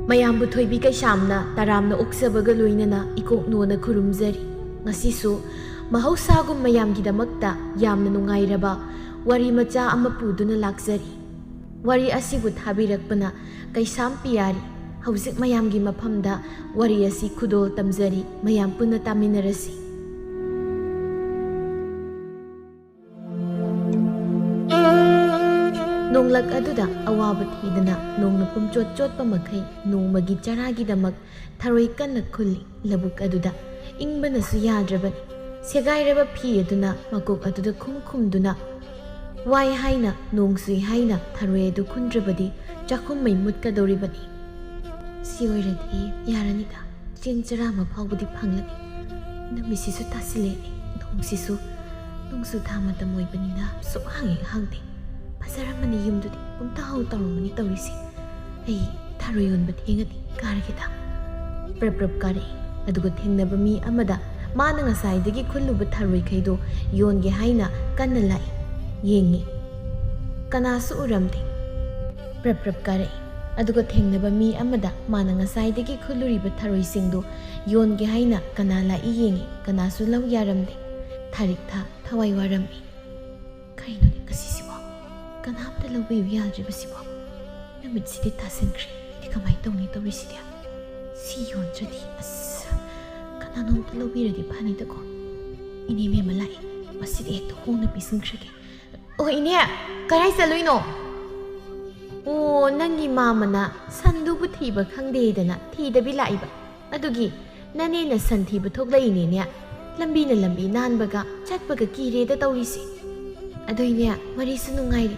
ꯃꯌꯥꯝꯕꯨ ꯊꯣꯏꯕꯤ ꯀꯩꯁꯥꯝꯅ ꯇꯔꯥꯝꯅ ꯑꯣꯛꯆꯕꯒ ꯂꯣꯏꯅꯅ ꯏꯀꯣꯛꯅꯣꯅ ꯈꯨꯔꯨꯝꯖꯔꯤ꯫ ꯉꯁꯤꯁꯨ ꯃꯍꯧꯁꯥꯒꯨꯝ ꯃꯌꯥꯝꯒꯤꯗꯃꯛꯇ ꯌꯥꯝꯅ ꯅꯨꯡꯉꯥꯏꯔꯕ ꯋꯥꯔꯤ ꯃꯆꯥ ꯑꯃ ꯄꯨꯗꯨꯅ ꯂꯥꯛꯆꯔꯤ꯫ ꯋꯥꯔꯤ ꯑꯁꯤꯕꯨ ꯊꯥꯕꯤꯔꯛꯄꯅ ꯀꯩꯁꯥꯝ ꯄꯤꯌꯥꯔꯤ꯫ ꯍꯧꯖꯤꯛ ꯃꯌꯥꯝꯒꯤ ꯃꯐꯝꯗ ꯋꯥꯔꯤ ꯑꯁꯤ ꯈꯨꯗꯣꯜ ꯇꯝꯖꯔꯤ꯫ ꯃꯌꯥꯝ ꯄꯨꯟꯅ ꯇꯥꯃꯤꯟꯅꯔꯁꯤ꯫ ꯅꯣꯡꯂꯛ ꯑꯗꯨꯗ ꯑꯋꯥꯕ ꯊꯤꯗꯅ ꯅꯣꯡꯅ ꯄꯨꯝꯆꯣꯠ ꯆꯣꯠꯄ ꯃꯈꯩ ꯅꯣꯡꯃꯒꯤ ꯆꯔꯥꯒꯤꯗꯃꯛ ꯊꯔꯣꯏ ꯀꯟꯅ ꯈꯨꯜꯂꯤ꯫ ꯂꯧꯕꯨꯛ ꯑꯗꯨꯗ ꯏꯪꯕꯅꯁꯨ ꯌꯥꯗ꯭ꯔꯕꯅꯤ꯫ ꯁꯦꯒꯥꯏꯔꯕ ꯐꯤ ꯑꯗꯨꯅ ꯃꯀꯣꯛ ꯑꯗꯨꯗ ꯈꯨꯝꯗꯨꯅ ꯋꯥꯏ ꯍꯥꯏꯅ ꯅꯣꯡꯁꯨꯏ ꯍꯥꯏꯅ ꯊꯔꯣꯏ ꯑꯗꯨ ꯈꯨꯟꯗ꯭ꯔꯕꯗꯤ ꯆꯥꯛꯈꯨꯝ ꯃꯩ ꯃꯨꯠꯀꯗꯧꯔꯤꯕꯅꯤ꯫ ꯁꯤ ꯑꯣꯏꯔꯗꯤ ꯌꯥꯔꯅꯤꯗ, ꯆꯦꯡ ꯆꯔꯥ ꯑꯃ ꯐꯥꯎꯕꯗꯤ ꯐꯪꯂꯅꯤ꯫ ꯅꯨꯃꯤꯠꯁꯤꯁꯨ ꯇꯥꯁꯤꯜꯂꯛꯑꯦ, ꯅꯣꯡꯁꯨ ꯊꯥ ꯃꯇꯝ ꯑꯣꯏꯕꯅꯤꯅ ꯁꯨꯛꯍꯥꯡ ꯍꯥꯡꯗꯦ꯫ ꯐꯖꯔꯝꯃꯅꯤ ꯌꯨꯝꯗꯨꯗꯤ, ꯄꯨꯡꯇꯥꯎ ꯇꯧꯔꯝꯃꯅꯤ ꯇꯧꯔꯤꯁꯦ꯫ ꯑꯩ ꯊꯔꯣꯏ ꯌꯣꯟꯕ ꯊꯦꯡꯉꯗꯤ ꯀꯥꯔꯒꯦꯗ꯫ ꯄ꯭ꯔꯞ ꯀꯥꯔꯛꯏ꯫ ꯑꯗꯨꯒ ꯊꯦꯡꯅꯕ ꯃꯤ ꯑꯃꯗ ꯃꯥꯅ ꯉꯁꯥꯏꯗꯒꯤ ꯈꯨꯜꯂꯨꯕ ꯊꯔꯣꯏꯈꯩꯗꯣ ꯌꯣꯟꯒꯦ ꯍꯥꯏꯅ ꯀꯟꯅ ꯂꯥꯛꯏ꯫ ꯌꯦꯡꯉꯤ, ꯀꯅꯥꯁꯨ ꯎꯔꯝꯗꯦ꯫ ꯄ꯭ꯔꯞ ꯀꯥꯔꯛꯏ꯫ ꯑꯗꯨꯒ ꯊꯦꯡꯅꯕ ꯃꯤ ꯑꯃꯗ ꯃꯥꯅ ꯉꯁꯥꯏꯗꯒꯤ ꯈꯨꯜꯂꯨꯔꯤꯕ ꯊꯔꯣꯏꯁꯤꯡꯗꯣ ꯌꯣꯟꯒꯦ ꯍꯥꯏꯅ ꯀꯅꯥ ꯂꯥꯛꯏ ꯌꯦꯡꯉꯤ, ꯀꯅꯥꯁꯨ ꯂꯧ ꯌꯥꯔꯝꯗꯦ꯫ ꯊꯥꯔꯤꯛ ꯊꯥ ꯊꯋꯥꯏ ꯋꯥꯔꯝꯃꯤ꯫ ꯀꯩꯅꯣꯅꯦ ꯉꯁꯤꯁꯤꯕꯣ, ꯀꯅꯥꯝꯇ ꯂꯧꯕꯤꯌꯨ ꯌꯥꯗ꯭ꯔꯤꯕꯁꯤꯕꯣ? ꯅꯨꯃꯤꯠꯁꯤꯗꯤ ꯇꯥꯁꯤꯟꯈ꯭ꯔꯦ, ꯑꯩꯗꯤ ꯀꯃꯥꯏꯅ ꯇꯧꯅꯤ ꯇꯧꯔꯤꯁꯤꯗꯤ? ꯁꯤ ꯌꯣꯟꯗ꯭ꯔꯗꯤ ꯀꯅꯥꯅꯣꯝꯇ ꯂꯧꯕꯤꯔꯗꯤ ꯐꯅꯤꯗꯀꯣ꯫ ꯏꯅꯦ ꯃꯦꯝꯃ ꯂꯥꯛꯏ, ꯃꯁꯤꯗꯤ ꯍꯦꯛꯇ ꯍꯣꯡꯅ ꯄꯤꯁꯤꯟꯈ꯭ꯔꯒꯦ꯫ ꯑꯣ ꯏꯅꯦ, ꯀꯔꯥꯏ ꯆꯠꯂꯨꯏꯅꯣ? ꯑꯣ, ꯅꯪꯒꯤ ꯃꯥꯃꯅ ꯁꯟꯗꯨꯕꯨ ꯊꯤꯕ ꯈꯪꯗꯦꯗꯅ ꯊꯤꯗꯕꯤ ꯂꯥꯛꯏꯕ, ꯑꯗꯨꯒꯤ ꯅꯅꯦꯅ ꯁꯟ ꯊꯤꯕ ꯊꯣꯛꯂꯛꯏꯅꯦꯅꯦ꯫ ꯂꯝꯕꯤꯅ ꯂꯝꯕꯤ ꯅꯥꯟꯕꯒ ꯆꯠꯄꯒ ꯀꯤꯔꯦꯗ ꯇꯧꯔꯤꯁꯦ꯫ ꯑꯗꯨꯏꯅꯦ ꯋꯥꯔꯤꯁꯨ ꯅꯨꯡꯉꯥꯏꯔꯤ꯫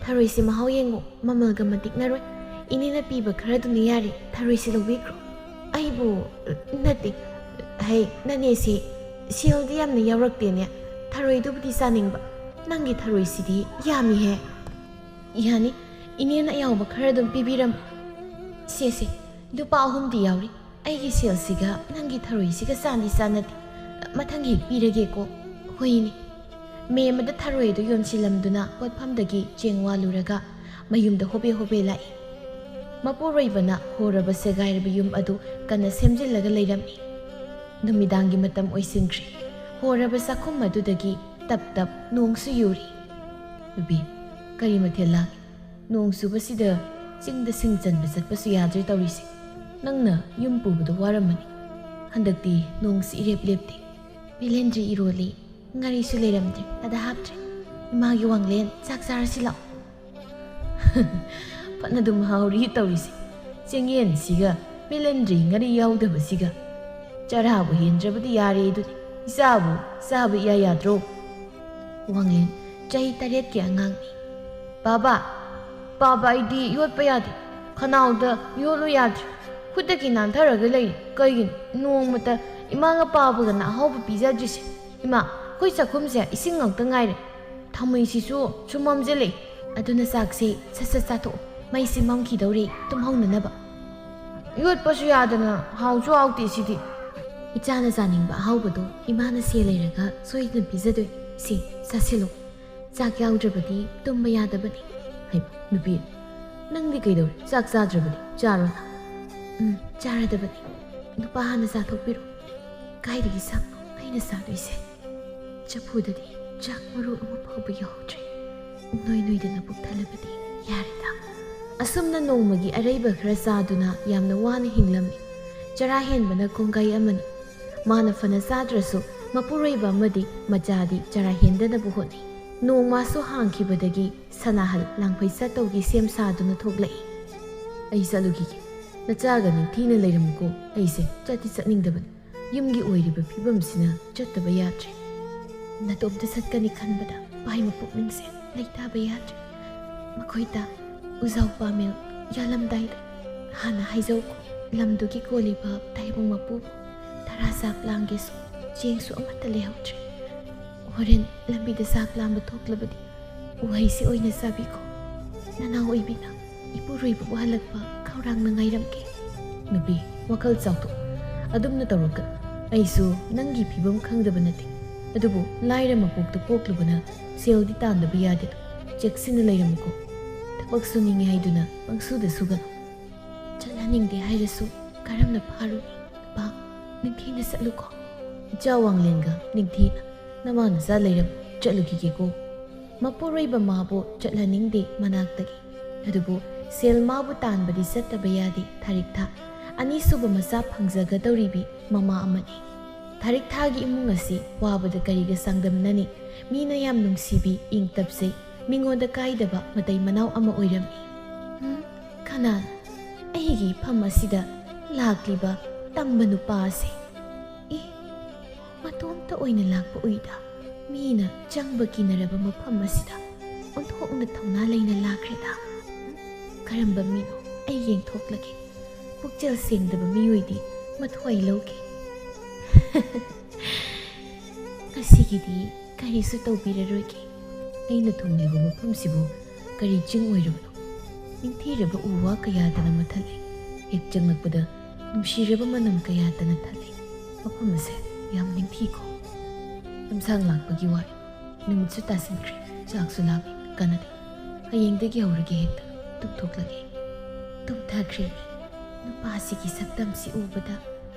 ꯊꯔꯣꯏꯁꯤ ꯃꯍꯥꯎ ꯌꯦꯡꯉꯨ, ꯃꯃꯜꯒ ꯃꯇꯤꯛꯅꯔꯣꯏ꯫ ꯏꯅꯦꯅ ꯄꯤꯕ ꯈꯔꯗꯨꯅ ꯌꯥꯔꯦ, ꯊꯔꯣꯏꯁꯤ ꯂꯧꯕꯤꯈ꯭ꯔꯣ꯫ ꯑꯩꯕꯨ ꯅꯠꯇꯦ, ꯍꯩ ꯅꯅꯦꯁꯤ ꯁꯦꯜꯗꯤ ꯌꯥꯝꯅ ꯌꯥꯎꯔꯛꯇꯦꯅꯦ꯫ ꯊꯔꯣꯏꯗꯨꯕꯨꯗꯤ ꯆꯥꯅꯤꯡꯕ, ꯅꯪꯒꯤ ꯊꯔꯣꯏꯁꯤꯗꯤ ꯌꯥꯝꯃꯤꯍꯦ꯫ ꯌꯥꯅꯤ, ꯏꯅꯦꯅ ꯑꯌꯥꯎꯕ ꯈꯔ ꯑꯗꯨꯝ ꯄꯤꯕꯤꯔꯝꯃꯨ꯫ ꯁꯦ ꯂꯨꯄꯥ 3ꯗꯤ ꯌꯥꯎꯔꯤ꯫ ꯑꯩꯒꯤ ꯁꯦꯜꯁꯤꯒ ꯅꯪꯒꯤ ꯊꯔꯣꯏꯁꯤꯒ ꯆꯥꯟꯅꯗꯦ꯫ ꯃꯊꯪ ꯍꯦꯛ ꯄꯤꯔꯒꯦꯀꯣ꯫ ꯍꯣꯏꯅꯦ꯫ ꯃꯦꯝꯃꯗ ꯊꯔꯣꯏꯗꯨ ꯌꯣꯟꯁꯤꯜꯂꯝꯗꯨꯅ ꯄꯣꯠꯐꯝꯗꯒꯤ ꯆꯦꯡ ꯋꯥꯜꯂꯨꯔꯒ ꯃꯌꯨꯝꯗ ꯍꯣꯕꯦ ꯂꯥꯛꯏ꯫ ꯃꯄꯨꯔꯣꯏꯕꯅ ꯍꯣꯔꯕ ꯁꯦꯒꯥꯏꯔꯕ ꯌꯨꯝ ꯑꯗꯨ ꯀꯟꯅ ꯁꯦꯝꯖꯤꯜꯂꯒ ꯂꯩꯔꯝꯃꯤ꯫ ꯅꯨꯃꯤꯗꯥꯡꯒꯤ ꯃꯇꯝ ꯑꯣꯏꯁꯤꯟꯈ꯭ꯔꯦ꯫ ꯍꯣꯔꯕ ꯆꯥꯛꯈꯨꯝ ꯑꯗꯨꯗꯒꯤ ꯇꯞ ꯅꯣꯡꯁꯨ ꯌꯨꯔꯤ꯫ ꯅꯨꯄꯤ, ꯀꯔꯤ ꯃꯊꯦꯜ ꯂꯥꯡꯉꯤ? ꯅꯣꯡ ꯆꯨꯕꯁꯤꯗ ꯆꯤꯡꯗ ꯁꯤꯡ ꯆꯟꯕ ꯆꯠꯄꯁꯨ ꯌꯥꯗ꯭ꯔꯦ ꯇꯧꯔꯤꯁꯦ꯫ ꯅꯪꯅ ꯌꯨꯝ ꯄꯨꯕꯗꯣ ꯋꯥꯔꯝꯃꯅꯤ꯫ ꯍꯟꯗꯛꯇꯤ ꯅꯣꯡꯁꯤ ꯏꯔꯦꯞ ꯂꯦꯞꯇꯦ꯫ ꯕꯦꯂꯦꯟꯗ꯭ꯔꯤ ꯏꯔꯣꯜꯂꯤ, ꯉꯥꯔꯤꯁꯨ ꯂꯩꯔꯝꯗ꯭ꯔꯦ, ꯑꯗ ꯍꯥꯞꯇ꯭ꯔꯦ꯫ ꯏꯃꯥꯒꯤ ꯋꯥꯡꯂꯦꯟ, ꯆꯥꯛ ꯆꯥꯔꯁꯤ ꯂꯥꯛꯑꯣ꯫ ꯐꯅꯗꯨꯝ ꯍꯥꯎꯔꯤ ꯇꯧꯔꯤꯁꯦ꯫ ꯆꯦꯡꯌꯦꯟꯁꯤꯒ ꯕꯦꯂꯦꯟꯗ꯭ꯔꯤ ꯉꯥꯔꯤ ꯌꯥꯎꯗꯕꯁꯤꯒ ꯆꯔꯥꯕꯨ ꯍꯦꯟꯗ꯭ꯔꯕꯗꯤ ꯌꯥꯔꯦ ꯑꯗꯨꯗꯤ꯫ ꯏꯆꯥꯕꯨ ꯆꯥꯕ ꯏꯌꯥ ꯌꯥꯗ꯭ꯔꯣ? ꯋꯥꯡꯂꯦꯟ ꯆꯍꯤ 8ꯀꯤ ꯑꯉꯥꯡꯅꯤ꯫ ꯕꯥꯕꯥ ꯑꯩꯗꯤ ꯌꯣꯠꯄ ꯌꯥꯗꯦ꯫ ꯈꯅꯥꯎꯗ ꯌꯣꯠꯂꯨ ꯌꯥꯗ꯭ꯔꯦ꯫ ꯈꯨꯠꯇꯒꯤ ꯅꯥꯟꯊꯔꯒ ꯂꯩꯔꯤ꯫ ꯀꯩꯒꯤꯅꯣ ꯅꯣꯡꯃꯇ ꯏꯃꯥꯒ ꯄꯥꯕꯒꯅ ꯑꯍꯥꯎꯕ ꯄꯤꯖꯗ꯭ꯔꯤꯁꯦ? ꯏꯃꯥ, ꯑꯩꯈꯣꯏ ꯆꯥꯛꯈꯨꯝꯁꯦ ꯏꯁꯤꯡ ꯉꯥꯛꯇ ꯉꯥꯏꯔꯦ꯫ ꯊꯥꯎꯃꯩꯁꯤꯁꯨ ꯁꯨꯝ ꯃꯝꯁꯤꯜꯂꯛꯏ꯫ ꯑꯗꯨꯅ ꯆꯥꯛꯁꯦ ꯁꯠ ꯆꯥꯊꯣꯛꯑꯣ, ꯃꯩꯁꯤ ꯃꯝꯈꯤꯗꯧꯔꯦ ꯇꯨꯝꯍꯧꯅꯅꯕ꯫ ꯌꯣꯠꯄꯁꯨ ꯌꯥꯗꯅ ꯍꯥꯎꯁꯨ ꯍꯥꯎꯇꯦ ꯁꯤꯗꯤ꯫ ꯏꯆꯥꯅ ꯆꯥꯅꯤꯡꯕ ꯑꯍꯥꯎꯕꯗꯣ ꯏꯃꯥꯅ ꯁꯦꯜ ꯂꯩꯔꯒ ꯁꯣꯏꯗꯅ ꯄꯤꯖꯗꯣꯏ꯫ ꯁꯤ ꯆꯥꯁꯤꯜꯂꯨ, ꯆꯥꯛ ꯌꯥꯎꯗ꯭ꯔꯕꯗꯤ ꯇꯨꯝꯕ ꯌꯥꯗꯕꯅꯤ꯫ ꯍꯩꯃ ꯅꯨꯄꯤ, ꯅꯪꯗꯤ ꯀꯩꯗꯧꯔꯤ? ꯆꯥꯛ ꯆꯥꯗ꯭ꯔꯕꯗꯤ ꯆꯥꯔꯣꯅ꯫ ꯆꯥꯔꯗꯕꯅꯤ꯫ ꯅꯨꯄꯥ ꯍꯥꯟꯅ ꯆꯥꯊꯣꯛꯄꯤꯔꯣ꯫ ꯀꯥꯏꯗꯒꯤ ꯆꯥꯛꯅꯣ ꯑꯩꯅ ꯆꯥꯗꯣꯏꯁꯦ? ꯆꯐꯨꯗꯗꯤ ꯆꯥꯛ ꯃꯔꯨ ꯑꯃ ꯐꯥꯎꯕ ꯌꯥꯎꯗ꯭ꯔꯦ꯫ ꯅꯣꯏꯗꯅ ꯄꯨꯛ ꯊꯜꯂꯕꯗꯤ ꯌꯥꯔꯦꯗ꯫ ꯑꯁꯨꯝꯅ ꯅꯣꯡꯃꯒꯤ ꯑꯔꯩꯕ ꯈꯔ ꯆꯥꯗꯨꯅ ꯌꯥꯝꯅ ꯋꯥꯅ ꯍꯤꯡꯂꯝꯃꯤ꯫ ꯆꯔꯥ ꯍꯦꯟꯕꯅ ꯀꯣꯡꯒꯩ ꯑꯃꯅꯤ꯫ ꯃꯥꯅ ꯐꯅ ꯆꯥꯗ꯭ꯔꯁꯨ ꯃꯄꯨꯔꯣꯏꯕ ꯑꯃꯗꯤ ꯃꯆꯥꯗꯤ ꯆꯔꯥ ꯍꯦꯟꯗꯅꯕ ꯍꯣꯠꯅꯩ꯫ ꯅꯣꯡꯃꯁꯨ ꯍꯥꯡꯈꯤꯕꯗꯒꯤ ꯁꯅꯥꯍꯜ ꯂꯥꯡꯐꯩ ꯆꯠꯇꯧꯒꯤ ꯁꯦꯝ ꯁꯥꯗꯨꯅ ꯊꯣꯛꯂꯛꯏ꯫ ꯑꯩ ꯆꯠꯂꯨꯈꯤꯒꯦ꯫ ꯅꯆꯥꯒ ꯅꯤꯡꯊꯤꯅ ꯂꯩꯔꯝꯃꯨꯀꯣ꯫ ꯑꯩꯁꯦ ꯆꯠꯅꯤꯡꯗꯕꯅꯤ꯫ ꯌꯨꯝꯒꯤ ꯑꯣꯏꯔꯤꯕ ꯐꯤꯕꯝꯁꯤꯅ ꯆꯠꯇꯕ ꯌꯥꯗ꯭ꯔꯦ꯫ ꯅꯇꯣꯝꯇ ꯆꯠꯀꯅꯤ ꯈꯟꯕꯗ ꯄꯥꯏꯃ ꯄꯨꯛꯅꯤꯡꯁꯦ ꯂꯩꯇꯥꯕ ꯌꯥꯗ꯭ꯔꯦ꯫ ꯃꯈꯣꯏꯗ ꯎꯖꯥꯎ ꯄꯥꯃꯦꯜ ꯌꯥꯜꯂꯝꯗꯥꯏꯗ ꯍꯥꯟꯅ ꯍꯥꯏꯖꯧꯀꯣ꯫ ꯂꯝꯗꯨꯒꯤ ꯀꯣꯜꯂꯤꯕ ꯇꯥꯏꯕꯪ ꯃꯄꯨꯕꯨ ꯇꯔꯥ ꯆꯥꯛ ꯂꯥꯡꯒꯦꯁꯨ ꯆꯦꯡꯁꯨ ꯑꯃꯠꯇ ꯂꯩꯍꯧꯗ꯭ꯔꯦ꯫ ꯍꯣꯔꯦꯟ ꯂꯝꯕꯤꯗ ꯆꯥꯛ ꯂꯥꯝꯕ ꯊꯣꯛꯂꯕꯗꯤ ꯎꯍꯩꯁꯤ ꯑꯣꯏꯅ ꯆꯥꯕꯤꯈꯣ꯫ ꯅꯅꯥꯎ ꯑꯣꯏꯕꯤꯅ ꯏꯄꯨꯔꯣꯏꯕꯕꯨ ꯍꯜꯂꯛꯄ ꯈꯧꯔꯥꯡꯅ ꯉꯥꯏꯔꯝꯒꯦ꯫ ꯅꯨꯄꯤ, ꯋꯥꯈꯜ ꯆꯥꯎꯊꯣꯛ꯫ ꯑꯗꯨꯝꯅ ꯇꯧꯔꯛꯀꯅꯨ꯫ ꯑꯩꯁꯨ ꯅꯪꯒꯤ ꯐꯤꯕꯝ ꯈꯪꯗꯕ ꯅꯠꯇꯦ ꯑꯗꯨꯕꯨ ꯂꯥꯏꯔ ꯃꯄꯣꯛꯇ ꯄꯣꯛꯂꯨꯕꯅ ꯁꯦꯜꯗꯤ ꯇꯥꯟꯗꯕ ꯌꯥꯗꯦꯗꯣ ꯆꯦꯛꯁꯤꯟꯅ ꯂꯩꯔꯝꯃꯨꯀꯣ ꯊꯕꯛ ꯁꯨꯅꯤꯡꯉꯦ ꯍꯥꯏꯗꯨꯅ ꯄꯪꯁꯨꯗ ꯁꯨꯒꯅꯨ ꯆꯠꯍꯟꯅꯤꯡꯗꯦ ꯍꯥꯏꯔꯁꯨ ꯀꯔꯝꯅ ꯐꯥꯔꯨꯅꯤ ꯅꯨꯄꯥ ꯅꯤꯡꯊꯤꯅ ꯆꯠꯂꯨꯀꯣ ꯏꯆꯥ ꯋꯥꯡꯂꯦꯟꯒ ꯅꯤꯡꯊꯤꯅ ꯅꯃꯥ ꯅꯆꯥ ꯂꯩꯔꯝ ꯆꯠꯂꯨꯈꯤꯒꯦꯀꯣ ꯃꯄꯨꯔꯣꯏꯕ ꯃꯥꯕꯨ ꯆꯠꯍꯟꯅꯤꯡꯗꯦ ꯃꯅꯥꯛꯇꯒꯤ ꯑꯗꯨꯕꯨ ꯁꯦꯜ ꯃꯥꯕꯨ ꯇꯥꯟꯕꯗꯤ ꯆꯠꯇꯕ ꯌꯥꯗꯦ ꯊꯥꯔꯤꯛꯊꯥ ꯑꯅꯤꯁꯨꯕ ꯃꯆꯥ ꯐꯪꯖꯒꯗꯧꯔꯤꯕꯤ ꯃꯃꯥ ꯑꯃꯅꯤ ꯊꯥꯔꯤꯛꯊꯥꯒꯤ ꯏꯃꯨꯡ ꯑꯁꯤ ꯋꯥꯕꯗ ꯀꯔꯤꯒ ꯆꯥꯡꯗꯝꯅꯅꯤ ꯃꯤꯅ ꯌꯥꯝ ꯅꯨꯡꯁꯤꯕꯤ ꯏꯪ ꯇꯞꯆꯩ ꯃꯤꯉꯣꯟꯗ ꯀꯥꯏꯗꯕ ꯃꯇꯩ ꯃꯅꯥꯎ ꯑꯃ ꯑꯣꯏꯔꯝꯃꯤ ꯀꯅꯥꯅ ꯑꯩꯒꯤ ꯏꯐꯝ ꯑꯁꯤꯗ ꯂꯥꯛꯂꯤꯕ ꯇꯝꯕ ꯅꯨꯄꯥ ꯑꯁꯤ ꯃꯇꯣꯝꯇ ꯑꯣꯏꯅ ꯂꯥꯛꯄ ꯎꯏꯗ ꯃꯤꯅ ꯆꯪꯕ ꯀꯤꯅꯔꯕ ꯃꯐꯝ ꯑꯁꯤꯗ ꯑꯣꯟꯊꯣꯛꯅ ꯊꯧꯅꯥ ꯂꯩꯅ ꯂꯥꯛꯈ꯭ꯔꯦꯗ ꯀꯔꯝꯕ ꯃꯤꯅꯣ ꯑꯩ ꯌꯦꯡꯊꯣꯛꯂꯒꯦ ꯄꯨꯛꯆꯦꯜ ꯁꯦꯡꯗꯕ ꯃꯤꯑꯣꯏꯗꯤ ꯃꯊ꯭ꯋꯥꯏ ꯂꯧꯒꯦ ꯉꯁꯤꯒꯤꯗꯤ ꯀꯔꯤꯁꯨ ꯇꯧꯕꯤꯔꯔꯣꯏꯒꯦ ꯑꯩꯅ ꯊꯨꯡꯂꯤꯕ ꯃꯐꯝꯁꯤꯕꯨ ꯀꯔꯤ ꯆꯤꯡ ꯑꯣꯏꯔꯕꯅꯣ ꯅꯤꯡꯊꯤꯔꯕ ꯎ ꯋꯥ ꯀꯌꯥꯗꯅ ꯃꯊꯜꯂꯤ ꯍꯦꯛ ꯆꯪꯂꯛꯄꯗ ꯅꯨꯡꯁꯤꯔꯕ ꯃꯅꯝ ꯀꯌꯥꯗꯅ ꯊꯜꯂꯤ ꯃꯐꯝ ꯑꯁꯦ ꯌꯥꯝ ꯅꯤꯡꯊꯤꯀꯣ ꯂꯝꯁꯥꯡ ꯂꯥꯛꯄꯒꯤ ꯋꯥꯔꯤ ꯅꯨꯃꯤꯠꯁꯨ ꯇꯥꯁꯤꯟꯈ꯭ꯔꯦ ꯆꯥꯛꯁꯨ ꯂꯥꯝꯃꯤ ꯀꯥꯟꯅꯗꯦ ꯍꯌꯦꯡꯗꯒꯤ ꯍꯧꯔꯒꯦ ꯍꯦꯛꯇ ꯇꯨꯝꯊꯣꯛꯂꯒꯦ ꯇꯨꯝꯊꯈ꯭ꯔꯦꯅꯤ ꯅꯨꯄꯥꯁꯤꯒꯤ ꯁꯛꯇꯝꯁꯤ ꯎꯕꯗ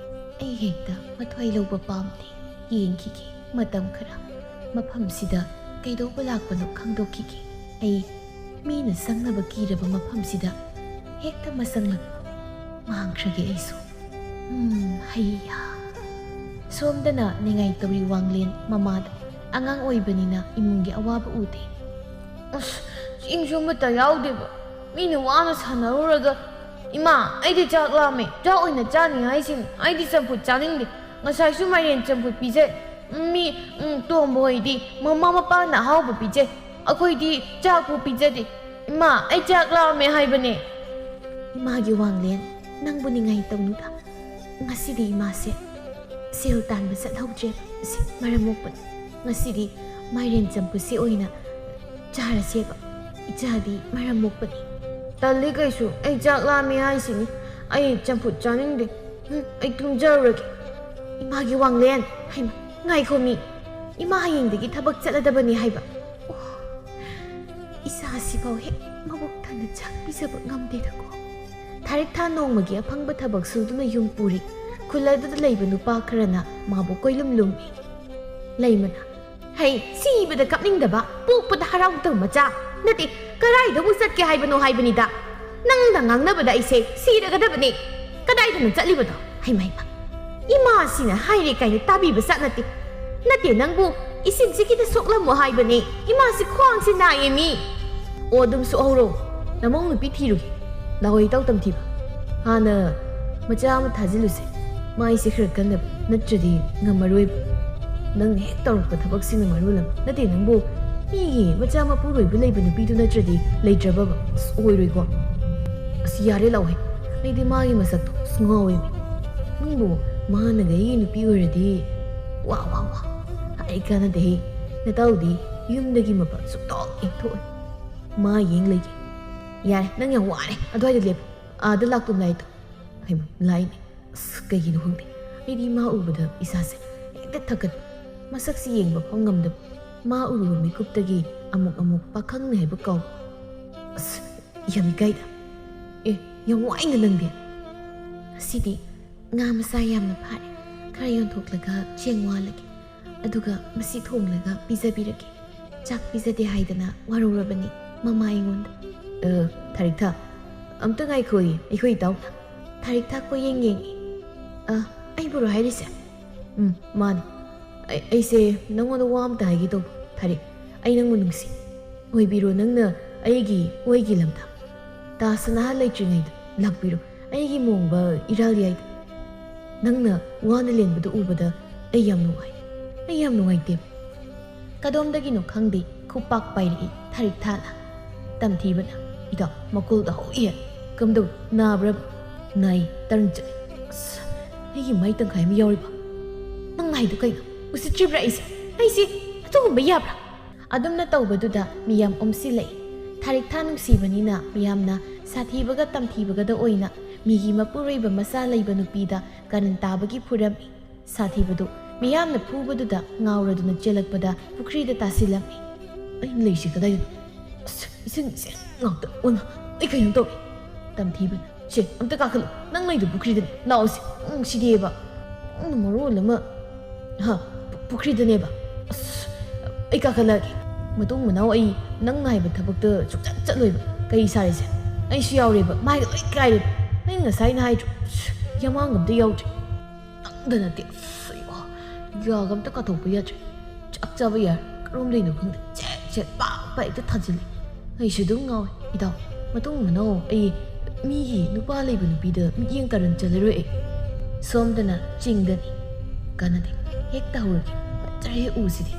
ꯑꯩ ꯍꯦꯛꯇ ꯃꯊ꯭ꯋꯥꯏ ꯂꯧꯕ ꯄꯥꯝꯗꯦ ꯌꯦꯡꯈꯤꯒꯦ ꯃꯇꯝ ꯈꯔ ꯃꯐꯝꯁꯤꯗ ꯀꯩꯗꯧꯕ ꯂꯥꯛꯄꯅꯣ ꯈꯪꯗꯣꯛꯈꯤꯒꯦ ꯑꯩ ꯃꯤꯅ ꯆꯪꯅꯕ ꯀꯤꯔꯕ ꯃꯐꯝꯁꯤꯗ ꯍꯦꯛꯇ ꯃꯆꯪꯂꯛꯄ ꯃꯥꯡꯈ꯭ꯔꯒꯦ ꯑꯩꯁꯨ ꯍꯩꯌꯥ ꯁꯣꯝꯗꯅ ꯅꯤꯡꯉꯥꯏ ꯇꯧꯔꯤ ꯋꯥꯡꯂꯦꯟ ꯃꯃꯥꯗ ꯑꯉꯥꯡ ꯑꯣꯏꯕꯅꯤꯅ ꯏꯃꯨꯡꯒꯤ ꯑꯋꯥꯕ ꯎꯗꯦ ꯆꯤꯡꯁꯨ ꯑꯃꯠꯇ ꯌꯥꯎꯗꯦꯕ ꯃꯤꯅ ꯋꯥꯅ ꯁꯥꯟꯅꯔꯨꯔꯒ ꯏꯃꯥ ꯑꯩꯗꯤ ꯆꯥꯛ ꯂꯥꯝꯃꯦ ꯆꯥꯛ ꯑꯣꯏꯅ ꯆꯥꯅꯤꯡꯉꯥꯏꯁꯤꯡ ꯑꯩꯗꯤ ꯆꯝꯐꯨꯠ ꯆꯥꯅꯤꯡꯗꯦ ꯉꯁꯥꯏꯁꯨ ꯃꯥꯏꯔꯦꯟ ꯆꯝꯐꯨꯠ ꯄꯤꯖꯩ ꯇꯣꯝꯕ ꯍꯣꯏꯗꯤ ꯃꯃꯥ ꯃꯄꯥꯅ ꯑꯍꯥꯎꯕ ꯄꯤꯖꯩ ꯑꯩꯈꯣꯏꯗꯤ ꯆꯥꯛꯄꯨ ꯄꯤꯖꯗꯦ ꯏꯃꯥ ꯑꯩ ꯆꯥꯛ ꯂꯥꯝꯃꯦ ꯍꯥꯏꯕꯅꯦ ꯏꯃꯥꯒꯤ ꯋꯥꯡꯂꯦꯟ ꯅꯪꯕꯨ ꯅꯤꯡꯉꯥꯏ ꯇꯧꯅꯨꯗ ꯉꯁꯤꯗꯤ ꯏꯃꯥꯁꯦ ꯁꯦꯜ ꯇꯥꯟꯕ ꯆꯠꯍꯧꯗ꯭ꯔꯦꯕ ꯑꯁꯤ ꯃꯔꯝ ꯃꯣꯛꯄꯅꯤ ꯉꯁꯤꯗꯤ ꯃꯥꯏꯔꯦꯟ ꯆꯝꯐꯨꯠꯁꯦ ꯑꯣꯏꯅ ꯆꯥꯔꯁꯦꯕ ꯏꯆꯥꯗꯤ ꯃꯔꯝ ꯃꯣꯛꯄꯅꯤ ꯇꯜꯂꯤ ꯀꯩꯁꯨ ꯑꯩ ꯆꯥꯛ ꯂꯥꯝꯃꯦ ꯍꯥꯏꯁꯤꯅꯤ ꯑꯩ ꯆꯝꯐꯨꯠ ꯆꯥꯅꯤꯡꯗꯦ ꯑꯩ ꯇꯨꯝꯖꯔꯨꯔꯒꯦ ꯏꯃꯥꯒꯤ ꯋꯥꯡꯂꯦꯟ ꯍꯩꯃ ꯉꯥꯏꯈꯣ ꯃꯤ ꯏꯃꯥ ꯍꯌꯦꯡꯗꯒꯤ ꯊꯕꯛ ꯆꯠꯂꯗꯕꯅꯤ ꯍꯥꯏꯕ ꯏꯆꯥꯁꯤꯐꯥꯎ ꯍꯦꯛ ꯃꯕꯨꯛ ꯊꯟꯅ ꯆꯥꯛ ꯄꯤꯖꯕ ꯉꯝꯗꯦꯗꯀꯣ ꯊꯥꯔꯤꯛꯊꯥ ꯅꯣꯡꯃꯒꯤ ꯑꯐꯪꯕ ꯊꯕꯛ ꯁꯨꯗꯨꯅ ꯌꯨꯝ ꯄꯨꯔꯤ ꯈꯨꯜ ꯑꯗꯨꯗ ꯂꯩꯕ ꯅꯨꯄꯥ ꯈꯔꯅ ꯃꯥꯕꯨ ꯀꯣꯏꯂꯨꯝ ꯂꯨꯝꯃꯤ ꯂꯩꯃꯅ ꯍꯩ ꯁꯤꯕꯗ ꯀꯞꯅꯤꯡꯗꯕ ꯄꯣꯛꯄꯗ ꯍꯔꯥꯎꯗꯕ ꯃꯆꯥ ꯅꯠꯇꯦ ꯀꯗꯥꯏꯗꯕꯨ ꯆꯠꯀꯦ ꯍꯥꯏꯕꯅꯣ ꯍꯥꯏꯕꯅꯤꯗ ꯅꯪꯅ ꯉꯥꯡꯅꯕꯗ ꯑꯩꯁꯦ ꯁꯤꯔꯒꯗꯕꯅꯤ ꯀꯗꯥꯏꯗꯅꯣ ꯆꯠꯂꯤꯕꯗꯣ ꯍꯩꯃ ꯏꯃꯥꯁꯤꯅ ꯍꯥꯏꯔꯦ ꯀꯥꯏꯅ ꯇꯥꯕꯤꯕ ꯆꯠ ꯅꯠꯇꯦ ꯅꯪꯕꯨ ꯏꯁꯤꯡꯁꯤ ꯈꯤꯇ ꯁꯣꯛꯂꯝꯃꯣ ꯍꯥꯏꯕꯅꯤ ꯏꯃꯥꯁꯤ ꯈ꯭ꯋꯥꯡꯁꯤ ꯅꯥꯏꯌꯦ ꯃꯤ ꯑꯣ ꯑꯗꯨꯝ ꯁꯣꯛꯍꯧꯔꯣ ꯅꯃꯧ ꯅꯨꯄꯤ ꯊꯤꯔꯨꯒꯦ ꯂꯥꯛꯑꯣꯏ ꯇꯧ ꯇꯝꯊꯤꯕ ꯍꯥꯟꯅ ꯃꯆꯥ ꯑꯃ ꯊꯥꯖꯤꯜꯂꯨꯁꯦ ꯃꯥꯏꯁꯦ ꯈꯔ ꯀꯟꯅꯕ ꯅꯠꯇ꯭ꯔꯗꯤ ꯉꯝꯃꯔꯣꯏꯕ ꯅꯪꯅ ꯍꯦꯛ ꯇꯧꯔꯛꯄ ꯊꯕꯛꯁꯤꯅ ꯃꯔꯣꯜ ꯑꯃ ꯅꯠꯇꯦ ꯅꯪꯕꯨ ꯃꯤꯒꯤ ꯃꯆꯥ ꯃꯄꯨꯔꯣꯏꯕ ꯂꯩꯕ ꯅꯨꯄꯤꯗꯨ ꯅꯠꯇ꯭ꯔꯗꯤ ꯂꯩꯇ꯭ꯔꯕꯕ ꯑꯣꯏꯔꯣꯏꯀꯣ ꯌꯥꯔꯦ ꯂꯥꯛꯑꯣꯏ ꯑꯩꯗꯤ ꯃꯥꯒꯤ ꯃꯁꯛꯇꯣ ꯉꯥꯎꯋꯦꯃꯤ ꯅꯪꯕꯨ ꯃꯥꯅꯒ ꯑꯩꯒꯤ ꯅꯨꯄꯤ ꯑꯣꯏꯔꯗꯤ ꯋꯥ ꯑꯩ ꯀꯥꯟꯅꯗꯦꯍꯦ ꯅꯇꯥꯎꯗꯤ ꯌꯨꯝꯗꯒꯤ ꯃꯄꯥꯟ ꯁꯨꯛꯊꯣꯛ ꯊꯣꯛꯑꯣꯏ ꯃꯥ ꯌꯦꯡ ꯂꯩꯒꯦ ꯌꯥꯔꯦ ꯅꯪ ꯌꯥꯝ ꯋꯥꯔꯦ ꯑꯗꯨꯋꯥꯏꯗ ꯂꯦꯞꯄꯨ ꯑꯥꯗ ꯂꯥꯛꯇꯨꯝ ꯂꯥꯏꯗꯣ ꯍꯩꯃ ꯂꯥꯏꯅꯦ ꯀꯩꯒꯤꯅꯣ ꯈꯪꯗꯦ ꯑꯩꯗꯤ ꯃꯥ ꯎꯕꯗ ꯏꯁꯥꯁꯦ ꯍꯦꯛꯇ ꯊꯛꯀꯠꯄ ꯃꯁꯛꯁꯤ ꯌꯦꯡꯕ ꯐꯥꯎ ꯉꯝꯗꯕ ꯃꯥ ꯎꯔꯨꯕ ꯃꯤꯀꯨꯞꯇꯒꯤ ꯑꯃꯨꯛ ꯄꯥꯈꯪꯅꯤ ꯍꯥꯏꯕ ꯀꯥꯎ ꯌꯥꯝ ꯏꯀꯥꯏꯗ ꯌꯥꯝ ꯋꯥꯏꯅ ꯅꯪꯗꯤ ꯉꯁꯤꯗꯤ ꯉꯥ ꯃꯆꯥ ꯌꯥꯝꯅ ꯐꯥꯔꯦ ꯈꯔ ꯌꯣꯟꯊꯣꯛꯂꯒ ꯆꯦꯡ ꯋꯥꯜꯂꯒꯦ ꯑꯗꯨꯒ ꯃꯁꯤ ꯊꯣꯡꯂꯒ ꯄꯤꯖꯕꯤꯔꯒꯦ ꯆꯥꯛ ꯄꯤꯖꯗꯦ ꯍꯥꯏꯗꯅ ꯋꯥꯔꯧꯔꯕꯅꯤ ꯃꯃꯥ ꯑꯩꯉꯣꯟꯗ ꯊꯥꯔꯤꯛꯊꯥ ꯑꯝꯇ ꯉꯥꯏꯈꯣꯏ ꯑꯩꯈꯣꯏ ꯏꯇꯥꯎꯅ ꯊꯥꯔꯤꯛꯊꯥ ꯀꯣꯌꯦꯡ ꯌꯦꯡꯉꯤ ꯑꯩꯕꯨꯔꯣ ꯍꯥꯏꯔꯤꯁꯦ ꯃꯥꯅꯤ ꯑꯩꯁꯦ ꯅꯪꯉꯣꯟꯗ ꯋꯥ ꯑꯝꯇ ꯍꯥꯏꯒꯦ ꯇꯧꯕ ꯊꯥꯔꯤꯛ ꯑꯩ ꯅꯪꯕꯨ ꯅꯨꯡꯁꯤ ꯑꯣꯏꯕꯤꯔꯣ ꯅꯪꯅ ꯑꯩꯒꯤ ꯑꯣꯏꯒꯤ ꯂꯝꯗ ꯇꯥꯁꯅꯥꯍ ꯂꯩꯇ꯭ꯔꯤꯉꯩꯗ ꯂꯥꯛꯄꯤꯔꯣ ꯑꯩꯒꯤ ꯃꯣꯡꯕ ꯏꯔꯥꯜ ꯌꯥꯏꯗ ꯅꯪꯅ ꯋꯥꯅ ꯂꯦꯟꯕꯗꯨ ꯎꯕꯗ ꯑꯩ ꯌꯥꯝ ꯅꯨꯡꯉꯥꯏꯇꯦ ꯀꯗꯣꯝꯗꯒꯤꯅꯣ ꯈꯪꯗꯦ ꯈꯨꯄꯥꯛ ꯄꯥꯏꯔꯛꯏ ꯊꯥꯔꯤꯛꯊꯥꯅ ꯇꯝꯊꯤꯕꯅ ꯏꯇꯥꯎ ꯃꯀꯣꯜꯗ ꯍꯧꯏ ꯀꯝꯗꯧ ꯅꯥꯕ꯭ꯔꯥ ꯅꯥꯏ ꯇꯔꯪ ꯆꯠꯂꯤ ꯑꯩꯒꯤ ꯃꯩ ꯇꯪꯈꯥꯏ ꯑꯃ ꯌꯥꯎꯔꯤꯕ ꯅꯪ ꯍꯥꯏꯗꯨ ꯀꯩꯅꯣ ꯎꯁꯤꯠꯇ꯭ꯔꯤꯕ꯭ꯔꯥ ꯑꯩꯁꯦ ꯑꯗꯨꯒꯨꯝꯕ ꯌꯥꯕ꯭ꯔꯥ ꯑꯗꯨꯝꯅ ꯇꯧꯕꯗꯨꯗ ꯃꯤꯌꯥꯝ ꯑꯣꯝꯁꯤꯜꯂꯛꯏ ꯊꯥꯔꯤꯛꯊꯥ ꯅꯨꯡꯁꯤꯕꯅꯤꯅ ꯃꯤꯌꯥꯝꯅ ꯁꯥꯊꯤꯕꯒ ꯇꯝꯊꯤꯕꯒꯗ ꯑꯣꯏꯅ ꯃꯤꯒꯤ ꯃꯄꯨꯔꯣꯏꯕ ꯃꯆꯥ ꯂꯩꯕ ꯅꯨꯄꯤꯗ ꯀꯔꯟ ꯇꯥꯕꯒꯤ ꯐꯨꯔꯝꯃꯤ ꯁꯥꯊꯤꯕꯗꯨ ꯃꯤꯌꯥꯝꯅ ꯐꯨꯕꯗꯨꯗ ꯉꯥꯎꯔꯗꯨꯅ ꯆꯦꯜꯂꯛꯄꯗ ꯄꯨꯈ꯭ꯔꯤꯗ ꯇꯥꯁꯤꯜꯂꯝꯃꯤ꯫ ꯑꯩꯅ ꯂꯩꯁꯤ ꯀꯗꯥꯏꯗꯅꯣ? ꯑꯁ ꯏꯁꯤꯡꯁꯦ ꯉꯥꯛꯇ ꯑꯣꯟꯅ ꯑꯩ ꯀꯩꯅꯣ ꯇꯧꯔꯦ꯫ ꯇꯝꯊꯤꯕꯅ ꯁꯦ ꯑꯝꯇ ꯀꯥꯈꯠꯂꯨ, ꯅꯪ ꯂꯩꯗꯨ ꯄꯨꯈ꯭ꯔꯤꯗꯅꯤ, ꯂꯥꯛꯑꯣꯁꯦ꯫ ꯁꯤꯗꯤꯕ ꯃꯔꯣꯜ ꯑꯃ ꯄꯨꯈ꯭ꯔꯤꯗꯅꯦꯕ꯫ ꯑꯁ ꯑꯩ ꯀꯥꯈꯠꯂꯛꯑꯒꯦ, ꯃꯇꯨꯡ ꯃꯅꯥꯎ ꯑꯩ ꯅꯪꯅ ꯍꯥꯏꯕ ꯊꯕꯛꯇ ꯁꯨꯡꯆꯠ ꯆꯠꯂꯣꯏꯕ꯫ ꯀꯩ ꯁꯥꯔꯤꯁꯦ? ꯑꯩꯁꯨ ꯌꯥꯎꯔꯦꯕ, ꯃꯥꯏꯒ ꯂꯣꯏ ꯀꯥꯏꯔꯦꯕ꯫ ꯑꯩꯅ ꯉꯁꯥꯏꯅ ꯍꯥꯏꯗ꯭ꯔꯣ, ꯌꯥꯃꯥꯡ ꯑꯝꯇ ꯌꯥꯎꯗ꯭ꯔꯦ꯫ ꯅꯪꯗ ꯅꯠꯇꯦ, ꯌꯥꯒ ꯑꯝꯇ ꯀꯥꯊꯣꯛꯄ ꯌꯥꯗ꯭ꯔꯦ꯫ ꯆꯥꯛ ꯆꯥꯕ ꯌꯥꯔꯦ, ꯀꯔꯣꯝꯗꯩꯅꯣ ꯈꯪꯗꯦ, ꯆꯦꯠ ꯄꯥꯛ ꯍꯦꯛꯇ ꯊꯥꯖꯤꯜꯂꯤ꯫ ꯑꯩꯁꯨ ꯑꯗꯨꯝ ꯉꯥꯎꯋꯦ ꯏꯇꯥꯎ, ꯃꯇꯨꯡ ꯃꯅꯥꯎ ꯑꯩ ꯃꯤꯒꯤ ꯅꯨꯄꯥ ꯂꯩꯕ ꯅꯨꯄꯤꯗ ꯃꯤꯠꯌꯦꯡ ꯀꯥꯔꯟ ꯆꯠꯂꯔꯣꯏ ꯑꯩ꯫ ꯁꯣꯝꯗꯅ ꯆꯤꯡꯗꯅꯤ꯫ ꯀꯥꯟꯅꯗꯦ, ꯍꯦꯛꯇ ꯍꯧꯔꯒꯦ, ꯐꯖꯔꯦ ꯎꯁꯤꯗꯤ꯫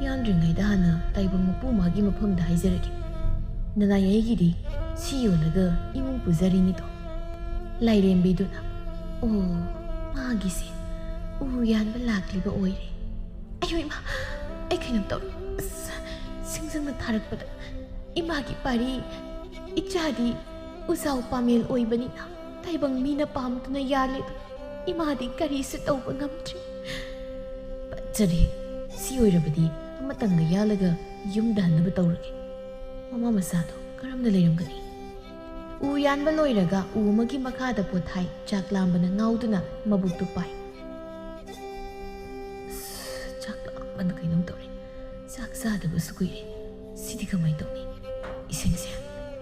ꯌꯥꯟꯗ꯭ꯔꯤꯉꯩꯗ ꯍꯥꯟꯅ ꯇꯥꯏꯕꯪ ꯃꯄꯨ ꯃꯥꯒꯤ ꯃꯐꯝꯗ ꯍꯥꯏꯖꯔꯒꯦ꯫ ꯅꯅꯥꯏꯒꯤꯗꯤ ꯁꯤ ꯌꯣꯜꯂꯒ ꯏꯃꯨꯡ ꯄꯨꯖꯔꯤꯅꯤꯗꯣ꯫ ꯂꯥꯏꯔꯦꯝꯕꯤꯗꯨꯅ ꯑꯣ ꯃꯥꯒꯤꯁꯦ ꯎ ꯌꯥꯟꯕ ꯂꯥꯛꯂꯤꯕ ꯑꯣꯏꯔꯦ꯫ ꯑꯌꯣ ꯏꯃꯥ, ꯑꯩ ꯀꯩꯅꯣꯝ ꯇꯧꯔꯦ꯫ ꯑꯁ ꯁꯤꯡꯖꯪꯅ ꯊꯥꯔꯛꯄꯗ ꯏꯃꯥꯒꯤ ꯄꯥꯔꯤ, ꯏꯆꯥꯗꯤ ꯎꯖꯥꯎ ꯄꯥꯃꯦꯜ ꯑꯣꯏꯕꯅꯤꯅ ꯇꯥꯏꯕꯪ ꯃꯤꯅ ꯄꯥꯝꯗꯨꯅ ꯌꯥꯜꯂꯦ꯫ ꯏꯃꯥꯗꯤ ꯀꯔꯤꯁꯨ ꯇꯧꯕ ꯉꯝꯗ꯭ꯔꯤ꯫ ꯐꯖꯔꯦ, ꯁꯤ ꯑꯣꯏꯔꯕꯗꯤ ꯑꯃꯇꯪꯒ ꯌꯥꯜꯂꯒ ꯌꯨꯝꯗ ꯍꯟꯅꯕ ꯇꯧꯔꯒꯦ꯫ ꯃꯃꯥ ꯃꯆꯥꯗꯣ ꯀꯔꯝꯅ ꯂꯩꯔꯝꯒꯅꯤ? ꯎ ꯌꯥꯟꯕ ꯂꯣꯏꯔꯒ ꯎ ꯑꯃꯒꯤ ꯃꯈꯥꯗ ꯄꯣꯊꯥꯏ, ꯆꯥꯛ ꯂꯥꯝꯕꯅ ꯉꯥꯎꯗꯨꯅ ꯃꯕꯨꯛꯇꯨ ꯄꯥꯏ꯫ ꯆꯥꯛ ꯂꯥꯝꯕꯅ ꯀꯩꯅꯣꯝ ꯇꯧꯔꯦ, ꯆꯥꯛ ꯆꯥꯗꯕꯁꯨ ꯀꯨꯏꯔꯦ꯫ ꯁꯤꯗꯤ ꯀꯃꯥꯏꯅ ꯇꯧꯅꯤ? ꯏꯁꯤꯡꯁꯦ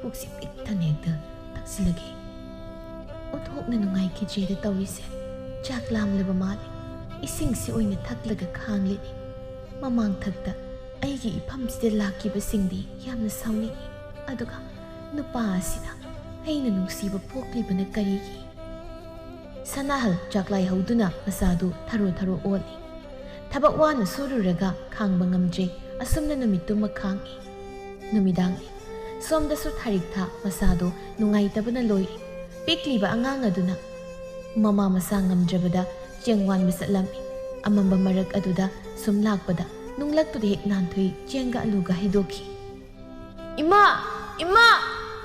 ꯄꯨꯛꯁꯤ ꯄꯤꯛ ꯊꯟꯅ ꯍꯦꯛꯇ ꯊꯛꯆꯤꯜꯂꯒꯦ꯫ ꯑꯣꯟꯊꯣꯛꯅ ꯅꯨꯡꯉꯥꯏꯈꯤꯗ꯭ꯔꯦꯗ ꯇꯧꯔꯤꯁꯦ꯫ ꯆꯥꯛ ꯂꯥꯝꯂꯕ ꯃꯥꯜꯂꯦ, ꯏꯁꯤꯡꯁꯤ ꯑꯣꯏꯅ ꯊꯛꯂꯒ ꯈꯥꯡꯂꯤꯅꯤ꯫ ꯃꯃꯥꯡꯊꯛꯇ ꯑꯩꯒꯤ ꯏꯐꯝꯁꯤꯗ ꯂꯥꯛꯈꯤꯕꯁꯤꯡꯗꯤ ꯌꯥꯝꯅ ꯁꯥꯎꯅꯤꯡꯉꯤ, ꯑꯗꯨꯒ ꯅꯨꯄꯥ ꯑꯁꯤꯅ ꯑꯩꯅ ꯅꯨꯡꯁꯤꯕ ꯄꯣꯛꯂꯤꯕꯅ ꯀꯔꯤꯒꯤ? ꯁꯅꯥꯍꯜ ꯆꯥꯛꯂꯥꯏ ꯍꯧꯗꯨꯅ ꯃꯆꯥꯗꯨ ꯊꯔꯣ ꯊꯔꯣ ꯑꯣꯜꯂꯤ꯫ ꯊꯕꯛ ꯋꯥꯅ ꯁꯨꯔꯨꯔꯒ ꯈꯥꯡꯕ ꯉꯝꯗ꯭ꯔꯦ, ꯑꯁꯨꯝꯅ ꯅꯨꯃꯤꯠꯇꯨꯃ ꯈꯥꯡꯉꯤ꯫ ꯅꯨꯃꯤꯗꯥꯡꯅꯤ, ꯁꯣꯝꯗꯁꯨ ꯊꯥꯔꯤꯛꯊꯥ ꯃꯆꯥꯗꯣ ꯅꯨꯡꯉꯥꯏꯇꯕꯅ ꯂꯣꯏꯔꯤ꯫ ꯄꯤꯛꯂꯤꯕ ꯑꯉꯥꯡ ꯑꯗꯨꯅ ꯃꯃꯥ ꯃꯆꯥ ꯉꯝꯗ꯭ꯔꯕꯗ ꯆꯦꯡ ꯋꯥꯟꯕ ꯆꯠꯂꯝꯃꯤ꯫ ꯑꯃꯝꯕ ꯃꯔꯛ ꯑꯗꯨꯗ ꯁꯨꯝ ꯂꯥꯛꯄꯗ ꯅꯨꯡꯂꯛꯇꯨꯗ ꯍꯦꯛ ꯅꯥꯟꯊꯣꯏ ꯆꯦꯡꯒ ꯑꯂꯨꯒ ꯍꯩꯗꯣꯛꯈꯤ꯫ ꯏꯃꯥ, ꯏꯃꯥ,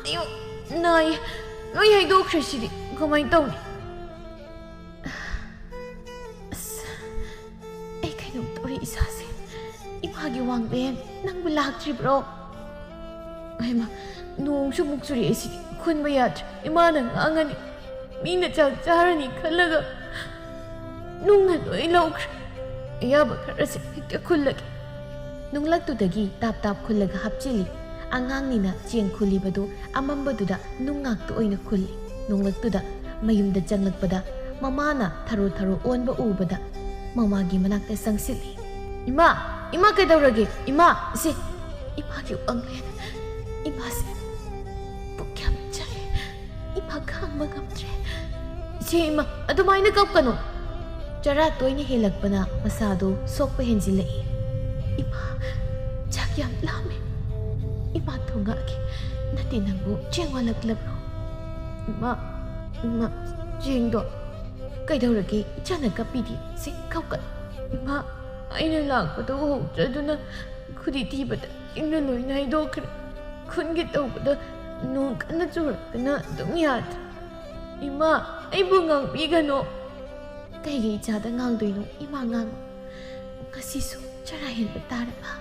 ꯑꯌꯨ ꯅꯥꯏ, ꯂꯣꯏ ꯍꯩꯗꯣꯛꯈ꯭ꯔꯦ, ꯁꯤꯗꯤ ꯀꯃꯥꯏꯅ ꯇꯧꯅꯤ? ꯑꯁ ꯑꯩ ꯀꯩꯅꯣꯝ ꯇꯧꯔꯦ ꯏꯁꯥꯁꯦ꯫ ꯏꯃꯥꯒꯤ ꯋꯥꯡꯂꯦꯟ, ꯅꯪꯕꯨ ꯂꯥꯛꯇ꯭ꯔꯤꯕ꯭ꯔꯣ? ꯍꯩꯃꯥ, ꯅꯣꯡꯁꯨ ꯑꯃꯨꯛ ꯆꯨꯔꯛꯑꯦ, ꯁꯤꯗꯤ ꯈꯨꯟꯕ ꯌꯥꯗ꯭ꯔꯦ꯫ ꯏꯃꯥꯅ ꯉꯥꯡꯉꯅꯤ, ꯃꯤꯅ ꯆꯥꯛ ꯆꯥꯔꯅꯤ ꯈꯜꯂꯒ ꯅꯨꯡꯅ ꯂꯣꯏ ꯂꯧꯈ꯭ꯔꯦ꯫ ꯑꯌꯥꯕ ꯈꯔꯁꯦ ꯍꯦꯛꯇ ꯈꯨꯜꯂꯒꯦ꯫ ꯅꯨꯡꯂꯛꯇꯨꯗꯒꯤ ꯇꯥꯞ ꯇꯥꯞ ꯈꯨꯜꯂꯒ ꯍꯥꯞꯆꯤꯜꯂꯤ꯫ ꯑꯉꯥꯡꯅꯤꯅ ꯆꯦꯡ ꯈꯨꯜꯂꯤꯕꯗꯨ ꯑꯃꯝꯕꯗꯨꯗ ꯅꯨꯡ ꯉꯥꯛꯇ ꯑꯣꯏꯅ ꯈꯨꯜꯂꯤ꯫ ꯅꯨꯡꯂꯛꯇꯨꯗ ꯃꯌꯨꯝꯗ ꯆꯪꯂꯛꯄꯗ ꯃꯃꯥꯅ ꯊꯔꯣ ꯊꯔꯣ ꯑꯣꯟꯕ ꯎꯕꯗ ꯃꯃꯥꯒꯤ ꯃꯅꯥꯛꯇ ꯆꯪꯁꯤꯜꯂꯤ꯫ ꯏꯃꯥ, ꯏꯃꯥ ꯀꯩꯗꯧꯔꯒꯦ? ꯏꯃꯥ, ꯏꯁꯦ ꯏꯃꯥꯒꯤ ꯋꯥꯡꯂꯦꯟ, ꯏꯃꯥꯁꯦ ꯄꯨꯛ ꯌꯥꯝ ꯆꯥꯛꯑꯦ, ꯏꯃꯥ ꯈꯥꯡꯕ ꯉꯝꯗ꯭ꯔꯦ꯫ ꯏꯆꯦ, ꯏꯃꯥ ꯑꯗꯨꯃꯥꯏꯅ ꯀꯞꯀꯅꯣ꯫ ꯆꯔꯥ ꯇꯣꯏꯅ ꯍꯦꯜꯂꯛꯄꯅ ꯃꯁꯥꯗꯣ ꯁꯣꯛꯄ ꯍꯦꯟꯖꯤꯜꯂꯛꯏ꯫ ꯏꯃꯥ ꯆꯥꯛ ꯌꯥꯝ ꯂꯥꯝꯃꯦ, ꯏꯃꯥ ꯊꯣꯡꯉꯛꯑꯒꯦ, ꯅꯠꯇꯦ ꯅꯪꯕꯨ ꯆꯦꯡ ꯋꯥꯜꯂꯛꯂꯕ꯭ꯔꯣ? ꯏꯃꯥ, ꯆꯦꯡꯗꯣ ꯀꯩꯗꯧꯔꯒꯦ ꯏꯆꯥꯅ ꯀꯞꯄꯤꯗꯤ? ꯁꯤ ꯀꯞꯀꯅꯨ꯫ ꯏꯃꯥ, ꯑꯩꯅ ꯂꯥꯛꯄꯗꯣ ꯎꯍꯧꯗ꯭ꯔꯗꯨꯅ ꯈꯨꯗꯤ ꯊꯤꯕꯗ ꯆꯦꯡꯅ ꯂꯣꯏꯅ ꯍꯩꯗꯣꯛꯈ꯭ꯔꯦ꯫ ꯈꯨꯟꯒꯦ ꯇꯧꯕꯗ ꯅꯣꯡ ꯀꯟꯅ ꯆꯨꯔꯛꯇꯅ ꯑꯗꯨꯝ ꯌꯥꯗ꯭ꯔꯦ꯫ ꯏꯃꯥ, ꯑꯩꯕꯨ ꯉꯥꯡꯕꯤꯒꯅꯣ꯫ ꯀꯩꯒꯤ ꯏꯆꯥꯗ ꯉꯥꯡꯗꯣꯏꯅꯣ? ꯏꯃꯥ ꯉꯥꯡꯉꯨ꯫ ꯉꯁꯤꯁꯨ ꯆꯔꯥ ꯍꯦꯟꯕ ꯇꯥꯔꯕ?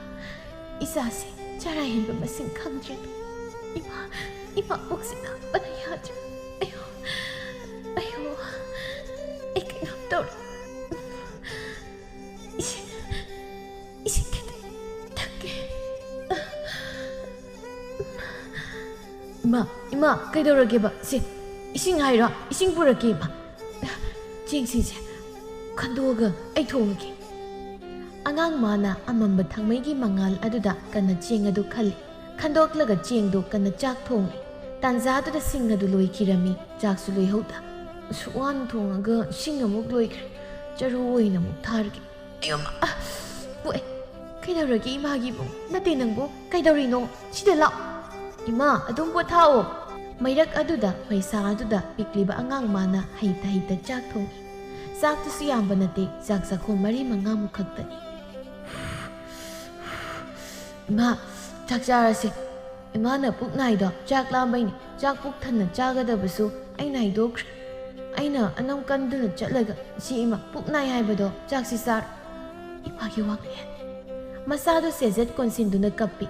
ꯏꯆꯥꯁꯦ ꯆꯔꯥ ꯍꯦꯟꯕ ꯃꯁꯤꯡ ꯈꯪꯗ꯭ꯔꯦꯗꯣ꯫ ꯏꯃꯥ ꯄꯨꯛꯁꯤ ꯅꯥꯕꯅ ꯌꯥꯗ꯭ꯔꯦ꯫ ꯑꯌꯣ ꯑꯌꯣ, ꯑꯩ ꯀꯩꯅꯣꯝ ꯇꯧꯔꯦ꯫ ꯏꯁꯤꯡ ꯈꯤꯇꯪ ꯊꯛꯀꯦ꯫ ꯏꯃꯥ ꯀꯩꯗꯧꯔꯒꯦꯕ? ꯁꯤ ꯏꯁꯤꯡ ꯍꯥꯏꯔꯣ? ꯏꯁꯤꯡ ꯄꯨꯔꯛꯀꯦ ꯏꯃꯥ꯫ ꯆꯦꯡꯁꯤꯡꯁꯦ ꯈꯟꯗꯣꯛꯑꯒ ꯑꯩ ꯊꯣꯡꯉꯒꯦ꯫ ꯑꯉꯥꯡ ꯃꯥꯅ ꯑꯃꯝꯕ ꯊꯥꯡꯃꯩꯒꯤ ꯃꯉꯥꯜ ꯑꯗꯨꯗ ꯀꯟꯅ ꯆꯦꯡ ꯑꯗꯨ ꯈꯜꯂꯤ꯫ ꯈꯟꯗꯣꯛꯂꯒ ꯆꯦꯡꯗꯨ ꯀꯟꯅ ꯆꯥꯛ ꯊꯣꯡꯂꯤ꯫ ꯇꯥꯟꯖꯥꯗꯨꯗ ꯁꯤꯡ ꯑꯗꯨ ꯂꯣꯏꯈꯤꯔꯝꯃꯤ, ꯆꯥꯛꯁꯨ ꯂꯣꯏꯍꯧꯗ꯫ ꯑꯁꯨꯛ ꯋꯥꯅ ꯊꯣꯡꯉꯒ ꯁꯤꯡ ꯑꯃꯨꯛ ꯂꯣꯏꯈ꯭ꯔꯦ, ꯆꯔꯨ ꯑꯣꯏꯅ ꯑꯃꯨꯛ ꯊꯥꯔꯒꯦ꯫ ꯑꯌꯣꯃꯥ, ꯄꯣꯛꯑꯦ, ꯀꯩꯗꯧꯔꯒꯦ ꯏꯃꯥꯒꯤꯕꯨ? ꯅꯠꯇꯦ ꯅꯪꯕꯨ ꯀꯩꯗꯧꯔꯤꯅꯣ? ꯁꯤꯗ ꯂꯥꯛꯑꯣ꯫ ꯏꯃꯥ ꯑꯗꯨꯝ ꯄꯣꯊꯥꯑꯣ꯫ ꯃꯩꯔꯛ ꯑꯗꯨꯗ ꯃꯩꯁꯥ ꯑꯗꯨꯗ ꯄꯤꯛꯂꯤꯕ ꯑꯉꯥꯡ ꯃꯥꯅ ꯍꯩꯇ ꯍꯩꯇ ꯆꯥꯛ ꯊꯣꯡꯉꯤ꯫ ꯆꯥꯛꯇꯨꯁꯨ ꯌꯥꯝꯕ ꯅꯠꯇꯦ, ꯆꯥꯛ ꯆꯥꯈꯣꯝ 4-5ꯃꯨꯛ ꯈꯛꯇꯅꯤ꯫ ꯏꯃꯥ, ꯆꯥꯛ ꯆꯥꯔꯁꯦ꯫ ꯏꯃꯥꯅ ꯄꯨꯛ ꯅꯥꯏꯗꯣ ꯆꯥꯛ ꯂꯥꯝꯕꯩꯅꯤ꯫ ꯆꯥꯛ ꯄꯨꯛ ꯊꯟꯅ ꯆꯥꯒꯗꯕꯁꯨ ꯑꯩꯅ ꯍꯩꯗꯣꯛꯈ꯭ꯔꯦ꯫ ꯑꯩꯅ ꯑꯅꯧ ꯀꯟꯗꯨꯅ ꯆꯠꯂꯒ ꯁꯤ ꯏꯃꯥ ꯄꯨꯛ ꯅꯥꯏ ꯍꯥꯏꯕꯗꯣ ꯆꯥꯛꯁꯤ ꯆꯥꯔ ꯏꯃꯥꯒꯤ ꯋꯥꯡꯂꯦꯟ ꯃꯆꯥꯗꯣ ꯁꯦꯖꯦꯠ ꯀꯣꯟꯁꯤꯟꯗꯨꯅ ꯀꯞꯄꯤ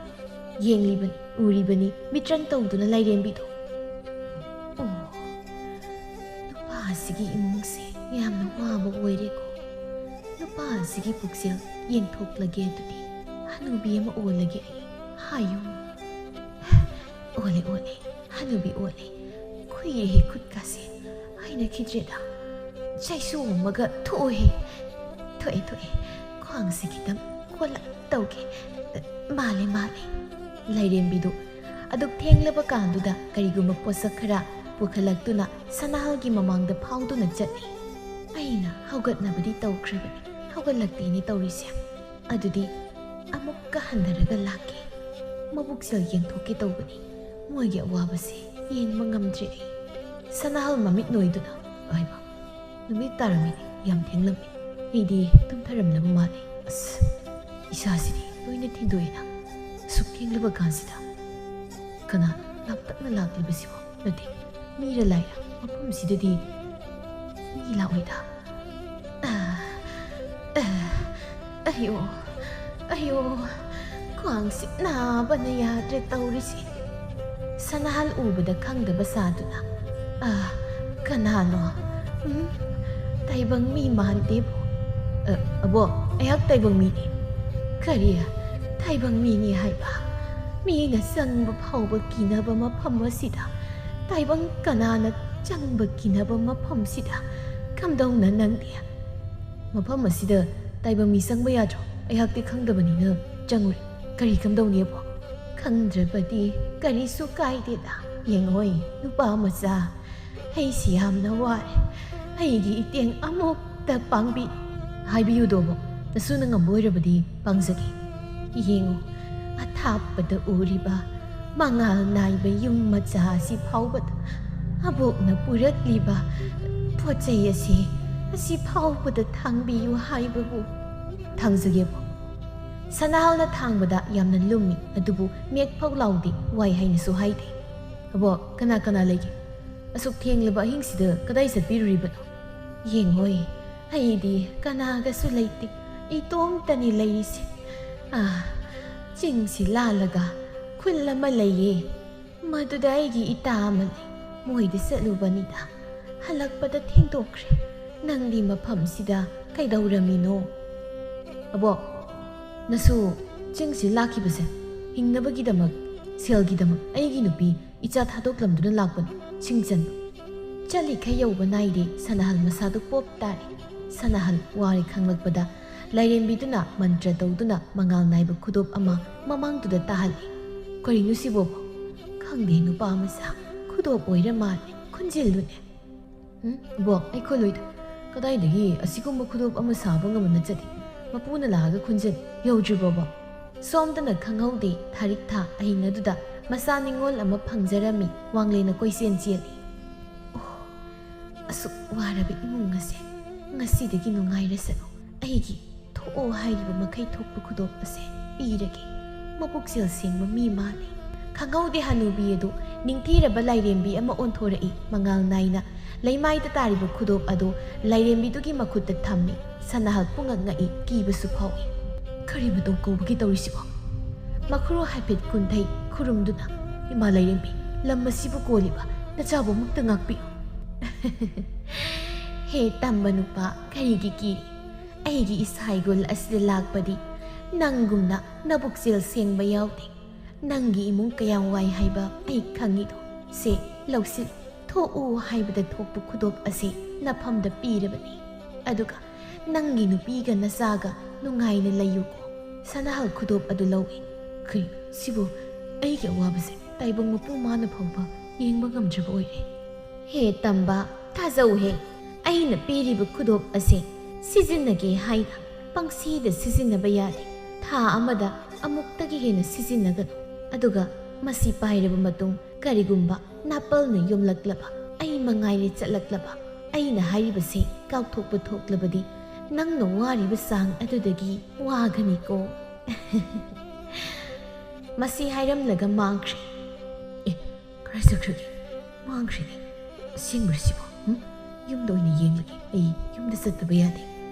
ꯌꯦꯡꯂꯤꯕꯅꯤ ꯎꯔꯤꯕꯅꯤ ꯃꯤꯇ꯭ꯔꯪ ꯇꯧꯗꯨꯅ ꯂꯥꯏꯔꯦꯝꯕꯤꯗꯣ ꯑꯣ ꯅꯨꯄꯥ ꯑꯁꯤꯒꯤ ꯏꯃꯨꯡꯁꯦ ꯌꯥꯝꯅ ꯋꯥꯕ ꯑꯣꯏꯔꯦꯀꯣ ꯅꯨꯄꯥ ꯑꯁꯤꯒꯤ ꯄꯨꯛꯆꯦꯜ ꯌꯦꯡꯊꯣꯛꯂꯒꯦ ꯑꯗꯨꯗꯤ ꯍꯅꯨꯕꯤ ꯑꯃ ꯑꯣꯜꯂꯒꯦ ꯑꯩ ꯍꯥꯏꯌꯨ ꯑꯣꯜꯂꯦ ꯍꯅꯨꯕꯤ ꯑꯣꯜꯂꯦ ꯈꯨꯏꯔꯦꯍꯦ ꯈꯨꯠꯀꯥꯁꯦ ꯍꯩꯅꯈꯤꯗ꯭ꯔꯦꯗ ꯆꯩꯁꯨ ꯑꯃꯒ ꯊꯣꯛꯑꯦ ꯊꯣꯛꯑꯦ ꯈ꯭ꯋꯥꯡꯁꯦ ꯈꯤꯇꯪ ꯀꯣꯜꯂꯞ ꯇꯧꯒꯦ ꯃꯥꯜꯂꯦ ꯂꯥꯏꯔꯦꯝꯕꯤꯗꯨ ꯑꯗꯨꯛ ꯊꯦꯡꯂꯕ ꯀꯥꯟꯗꯨꯗ ꯀꯔꯤꯒꯨꯝꯕ ꯄꯣꯠꯁꯛ ꯈꯔ ꯄꯨꯈꯠꯂꯛꯇꯨꯅ ꯁꯅꯥꯍꯜꯒꯤ ꯃꯃꯥꯡꯗ ꯐꯥꯎꯗꯨꯅ ꯆꯠꯂꯤ ꯑꯩꯅ ꯍꯧꯒꯠꯅꯕꯗꯤ ꯇꯧꯈ꯭ꯔꯕꯅꯤ ꯍꯧꯒꯠꯂꯛꯇꯦꯅꯦ ꯇꯧꯔꯤꯁꯦ ꯑꯗꯨꯗꯤ ꯑꯃꯨꯛꯀ ꯍꯟꯊꯔꯒ ꯂꯥꯛꯀꯦ ꯃꯕꯨꯛꯁꯦꯜ ꯌꯦꯡꯊꯣꯛꯀꯦ ꯇꯧꯕꯅꯤ ꯃꯣꯏꯒꯤ ꯑꯋꯥꯕꯁꯦ ꯌꯦꯡꯕ ꯉꯝꯗ꯭ꯔꯦ ꯑꯩ ꯁꯅꯥꯍꯜ ꯃꯃꯤꯠ ꯅꯣꯏꯗꯨꯅ ꯑꯩꯕ ꯅꯨꯃꯤꯠ ꯇꯥꯔꯝꯃꯤꯅꯦ ꯌꯥꯝ ꯊꯦꯡꯂꯝꯃꯤ ꯑꯩꯗꯤ ꯇꯨꯝꯊꯔꯝꯂꯕ ꯃꯥꯜꯂꯦ ꯑꯁ ꯏꯁꯥꯁꯤꯗꯤ ꯂꯣꯏꯅ ꯊꯤꯟꯗꯣꯛꯑꯦꯅ ꯑꯁꯨꯛ ꯊꯦꯡꯂꯕ ꯀꯥꯟꯁꯤꯗ ꯀꯅꯥ ꯂꯥꯞꯇꯛꯅ ꯂꯥꯛꯂꯤꯕꯁꯤꯕꯣ ꯅꯠꯇꯦ ꯃꯤꯔ ꯂꯥꯏꯔ ꯃꯐꯝꯁꯤꯗꯗꯤ ꯃꯤ ꯂꯥꯛꯑꯣꯏꯗ ꯑꯌꯣ ꯈ꯭ꯋꯥꯡꯁꯤ ꯅꯥꯕꯅ ꯌꯥꯗ꯭ꯔꯦ ꯇꯧꯔꯤꯁꯤ ꯁꯅꯥꯍꯜ ꯎꯕꯗ ꯈꯪꯗꯕ ꯁꯥꯗꯨꯅ ꯀꯅꯥꯅꯣ ꯇꯥꯏꯕꯪ ꯃꯤ ꯃꯥꯟꯗꯦꯕꯣ ꯑꯕꯣ ꯑꯩꯍꯥꯛ ꯇꯥꯏꯕꯪ ꯃꯤꯅꯤ ꯀꯔꯤ ꯇꯥꯏꯕꯪ ꯃꯤꯅꯤ ꯍꯥꯏꯕ ꯃꯤꯅ ꯆꯪꯕ ꯐꯥꯎꯕ ꯀꯤꯅꯕ ꯃꯐꯝ ꯑꯁꯤꯗ ꯇꯥꯏꯕꯪ ꯀꯅꯥꯅ ꯆꯪꯕ ꯀꯤꯅꯕ ꯃꯐꯝꯁꯤꯗ ꯀꯝꯗꯧꯅ ꯅꯪꯗꯤ ꯃꯐꯝ ꯑꯁꯤꯗ ꯇꯥꯏꯕꯪ ꯃꯤ ꯆꯪꯕ ꯌꯥꯗ꯭ꯔꯣ ꯑꯩꯍꯥꯛꯇꯤ ꯈꯪꯗꯕꯅꯤꯅ ꯆꯪꯉꯨꯔꯦ ꯀꯔꯤ ꯀꯝꯗꯧꯅꯤꯕꯣ ꯈꯪꯗ꯭ꯔꯕꯗꯤ ꯀꯔꯤꯁꯨ ꯀꯥꯏꯗꯦꯗ ꯌꯦꯡꯉꯣꯏ ꯅꯨꯄꯥ ꯃꯆꯥ ꯑꯩꯁꯤ ꯌꯥꯝꯅ ꯋꯥꯔꯦ ꯑꯩꯒꯤ ꯏꯇꯦꯡ ꯑꯃꯨꯛꯇ ꯄꯥꯡꯕꯤ ꯍꯥꯏꯕꯤꯌꯨꯗꯣꯕꯣ ꯅꯁꯨꯅ ꯉꯝꯕ ꯑꯣꯏꯔꯕꯗꯤ ꯄꯥꯡꯖꯒꯦ ꯌꯦꯡꯉꯨ ꯑꯊꯥꯞꯄꯗ ꯎꯔꯤꯕ ꯃꯉꯥꯜ ꯅꯥꯏꯕ ꯌꯨꯝ ꯃꯆꯥ ꯑꯁꯤ ꯐꯥꯎꯕꯗ ꯑꯕꯣꯛꯅ ꯄꯨꯔꯛꯂꯤꯕ ꯄꯣꯠ ꯆꯩ ꯑꯁꯤ ꯐꯥꯎꯕꯗ ꯊꯥꯡꯕꯤꯌꯨ ꯍꯥꯏꯕꯕꯨ ꯊꯥꯡꯖꯒꯦꯕꯣ ꯁꯅꯥꯍꯜꯅ ꯊꯥꯡꯕꯗ ꯌꯥꯝꯅ ꯂꯨꯝꯃꯤ ꯑꯗꯨꯕꯨ ꯃꯦꯛꯐꯥꯎ ꯂꯥꯎꯗꯦ ꯋꯥꯏ ꯍꯥꯏꯅꯁꯨ ꯍꯥꯏꯗꯦ ꯑꯕꯣ ꯀꯅꯥ ꯂꯩꯒꯦ ꯑꯁꯨꯛ ꯊꯦꯡꯂꯕ ꯑꯍꯤꯡꯁꯤꯗ ꯀꯗꯥꯏ ꯆꯠꯄꯤꯔꯨꯔꯤꯕꯅꯣ ꯌꯦꯡꯉꯣꯏ ꯑꯩꯗꯤ ꯀꯅꯥꯒꯁꯨ ꯂꯩꯇꯦ ꯏꯇꯣꯝꯇꯅꯤ ꯂꯩꯔꯤꯁꯦ ꯆꯤꯡꯁꯤ ꯂꯥꯜꯂꯒ ꯈꯨꯜ ꯑꯃ ꯂꯩꯌꯦ ꯃꯗꯨꯗ ꯑꯩꯒꯤ ꯏꯇꯥ ꯑꯃ ꯂꯩ ꯃꯣꯏꯗ ꯆꯠꯂꯨꯕꯅꯤꯗ ꯍꯜꯂꯛꯄꯗ ꯊꯦꯡꯗꯣꯛꯈ꯭ꯔꯦ ꯅꯪꯗꯤ ꯃꯐꯝꯁꯤꯗ ꯀꯩꯗꯧꯔꯝꯃꯤꯅꯣ ꯑꯕꯣ ꯅꯁꯨ ꯆꯤꯡꯁꯤ ꯂꯥꯛꯈꯤꯕꯁꯦ ꯍꯤꯡꯅꯕꯒꯤꯗꯃꯛ ꯁꯦꯜꯒꯤꯗꯃꯛ ꯑꯩꯒꯤ ꯅꯨꯄꯤ ꯏꯆꯥ ꯊꯥꯗꯣꯛꯂꯝꯗꯨꯅ ꯂꯥꯛꯄꯅꯤ ꯁꯤꯡꯆꯟꯕ ꯆꯠꯂꯤꯈꯩ ꯌꯧꯕ ꯅꯥꯏꯗꯦ ꯁꯅꯥꯍꯜ ꯃꯁꯥꯗꯨ ꯄꯣꯞ ꯇꯥꯔꯦ ꯁꯅꯥꯍꯜ ꯋꯥꯔꯦ ꯈꯪꯂꯛꯄꯗ ꯂꯥꯏꯔꯦꯝꯕꯤꯗꯨꯅ ꯃꯟꯇ꯭ꯔ ꯇꯧꯗꯨꯅ ꯃꯉꯥꯜ ꯅꯥꯏꯕ ꯈꯨꯗꯣꯞ ꯑꯃ ꯃꯃꯥꯡꯗꯨꯗ ꯇꯥꯍꯜꯂꯤ ꯀꯔꯤꯅꯣ ꯁꯤꯕꯣꯕꯣ ꯈꯪꯗꯦ ꯅꯨꯄꯥ ꯃꯆꯥ ꯈꯨꯗꯣꯞ ꯑꯣꯏꯔ ꯃꯥꯜꯂꯦ ꯈꯨꯟꯖꯤꯜꯂꯨꯅꯦ ꯕꯣ ꯑꯩ ꯈꯨꯜꯂꯣꯏꯗ ꯀꯗꯥꯏꯗꯒꯤ ꯑꯁꯤꯒꯨꯝꯕ ꯈꯨꯗꯣꯞ ꯑꯃ ꯁꯥꯕ ꯉꯝꯕ ꯅꯠꯆꯗꯦ ꯃꯄꯨꯅ ꯂꯥꯛꯑꯒ ꯈꯨꯟꯖꯤꯜ ꯌꯧꯗ꯭ꯔꯤꯕꯣꯕꯣ ꯁꯣꯝꯗꯅ ꯈꯪꯍꯧꯗꯦ ꯊꯥꯔꯤꯛ ꯊꯥ ꯑꯍꯤꯡ ꯑꯗꯨꯗ ꯃꯆꯥ ꯅꯤꯡꯉꯣꯜ ꯑꯃ ꯐꯪꯖꯔꯝꯃꯤ ꯋꯥꯡꯂꯦꯟꯅ ꯀꯣꯏꯆꯦꯟ ꯆꯦꯜꯂꯤ ꯑꯁꯨꯛ ꯋꯥꯔꯕ ꯏꯃꯨꯡ ꯑꯁꯦ ꯉꯁꯤꯗꯒꯤ ꯅꯨꯡꯉꯥꯏꯔꯁꯅꯨ ꯑꯩꯒꯤ ꯊꯣꯛꯑꯣ ꯍꯥꯏꯔꯤꯕ ꯃꯈꯩ ꯊꯣꯛꯄ ꯈꯨꯗꯣꯞ ꯑꯁꯦ ꯄꯤꯔꯒꯦ ꯃꯕꯨꯛꯆꯦꯜ ꯁꯦꯡꯕ ꯃꯤ ꯃꯥꯜꯂꯤ ꯈꯪꯍꯧꯗꯦ ꯍꯅꯨꯕꯤ ꯑꯗꯨ ꯅꯤꯡꯊꯤꯔꯕ ꯂꯥꯏꯔꯦꯝꯕꯤ ꯑꯃ ꯑꯣꯟꯊꯣꯔꯛꯏ ꯃꯉꯥꯜ ꯅꯥꯏꯅ ꯂꯩꯃꯥꯏꯗ ꯇꯥꯔꯤꯕ ꯈꯨꯗꯣꯞ ꯑꯗꯨ ꯂꯥꯏꯔꯦꯝꯕꯤꯗꯨꯒꯤ ꯃꯈꯨꯠꯇ ꯊꯝꯃꯤ ꯁꯅꯥꯍꯜ ꯄꯨꯡꯉꯛ ꯉꯛꯏ ꯀꯤꯕꯁꯨ ꯐꯥꯎꯏ ꯀꯔꯤ ꯃꯇꯧ ꯀꯧꯕꯒꯤ ꯇꯧꯔꯤꯁꯤꯕꯣ ꯃꯈꯨꯔꯨ ꯍꯥꯏꯐꯦꯠ ꯀꯨꯟꯊꯩ ꯈꯨꯔꯨꯝꯗꯨꯅ ꯏꯃꯥ ꯂꯥꯏꯔꯦꯝꯕꯤ ꯂꯝ ꯑꯁꯤꯕꯨ ꯀꯣꯜꯂꯤꯕ ꯅꯆꯥꯕꯨ ꯑꯃꯨꯛꯇ ꯉꯥꯛꯄꯤꯌꯨ ꯍꯦ ꯇꯝꯕ ꯅꯨꯄꯥ ꯀꯔꯤꯒꯤ ꯀꯤꯔꯤ ꯑꯩꯒꯤ ꯏꯁꯥꯏꯒꯨꯜ ꯑꯁꯤꯗ ꯂꯥꯛꯄꯗꯤ ꯅꯪꯒꯨꯝꯅ ꯅꯕꯨꯛꯆꯦꯜ ꯁꯦꯡꯕ ꯌꯥꯎꯗꯦ ꯅꯪꯒꯤ ꯏꯃꯨꯡ ꯀꯌꯥꯝ ꯋꯥꯏ ꯍꯥꯏꯕ ꯑꯩ ꯈꯪꯉꯤꯗꯣ ꯁꯦ ꯂꯧꯁꯤꯜ ꯊꯣꯛꯎ ꯍꯥꯏꯕꯗ ꯊꯣꯛꯄ ꯈꯨꯗꯣꯞ ꯑꯁꯤ ꯅꯐꯝꯗ ꯄꯤꯔꯕꯅꯤ ꯑꯗꯨꯒ ꯅꯪꯒꯤ ꯅꯨꯄꯤꯒ ꯅꯆꯥꯒ ꯅꯨꯡꯉꯥꯏꯅ ꯂꯩꯌꯨꯀꯣ ꯁꯅꯥꯍꯜ ꯈꯨꯗꯣꯞ ꯑꯗꯨ ꯂꯧꯏ ꯀꯔꯤ ꯁꯤꯕꯨ ꯑꯩꯒꯤ ꯑꯋꯥꯕꯁꯦ ꯇꯥꯏꯕꯪ ꯃꯄꯨ ꯃꯥꯅ ꯐꯥꯎꯕ ꯌꯦꯡꯕ ꯉꯝꯗ꯭ꯔꯕ ꯑꯣꯏꯔꯦ ꯍꯦ ꯇꯝꯕ ꯊꯥꯖꯧꯍꯦ ꯑꯩꯅ ꯄꯤꯔꯤꯕ ꯈꯨꯗꯣꯞ ꯑꯁꯤ ꯁꯤꯖꯤꯟꯅꯒꯦ ꯍꯥꯏꯅ ꯄꯪꯁꯤꯗ ꯁꯤꯖꯤꯟꯅꯕ ꯌꯥꯗꯦ ꯊꯥ ꯑꯃꯗ ꯑꯃꯨꯛꯇꯒꯤ ꯍꯦꯟꯅ ꯁꯤꯖꯤꯟꯅꯒꯅꯨ ꯑꯗꯨꯒ ꯃꯁꯤ ꯄꯥꯏꯔꯕ ꯃꯇꯨꯡ ꯀꯔꯤꯒꯨꯝꯕ ꯅꯥꯄꯜꯅ ꯌꯨꯝꯂꯛꯂꯕ ꯑꯩ ꯃꯉꯥꯏꯔꯦ ꯆꯠꯂꯛꯂꯕ ꯑꯩꯅ ꯍꯥꯏꯔꯤꯕꯁꯤ ꯀꯥꯎꯊꯣꯛꯄ ꯊꯣꯛꯂꯕꯗꯤ ꯅꯪꯅ ꯋꯥꯔꯤꯕ ꯆꯥꯡ ꯑꯗꯨꯗꯒꯤ ꯋꯥꯒꯅꯤꯀꯣ ꯃꯁꯤ ꯍꯥꯏꯔꯝꯂꯒ ꯃꯥꯡꯈ꯭ꯔꯦ ꯀꯔꯥꯏ ꯆꯠꯈ꯭ꯔꯒꯦ ꯃꯥꯡꯈ꯭ꯔꯦꯅꯦ ꯑꯁꯦꯡꯕꯔꯁꯤꯕꯣ ꯌꯨꯝꯗ ꯑꯣꯏꯅ ꯌꯦꯡꯂꯒꯦ ꯑꯩ ꯌꯨꯝꯗ ꯆꯠꯇꯕ ꯌꯥꯗꯦ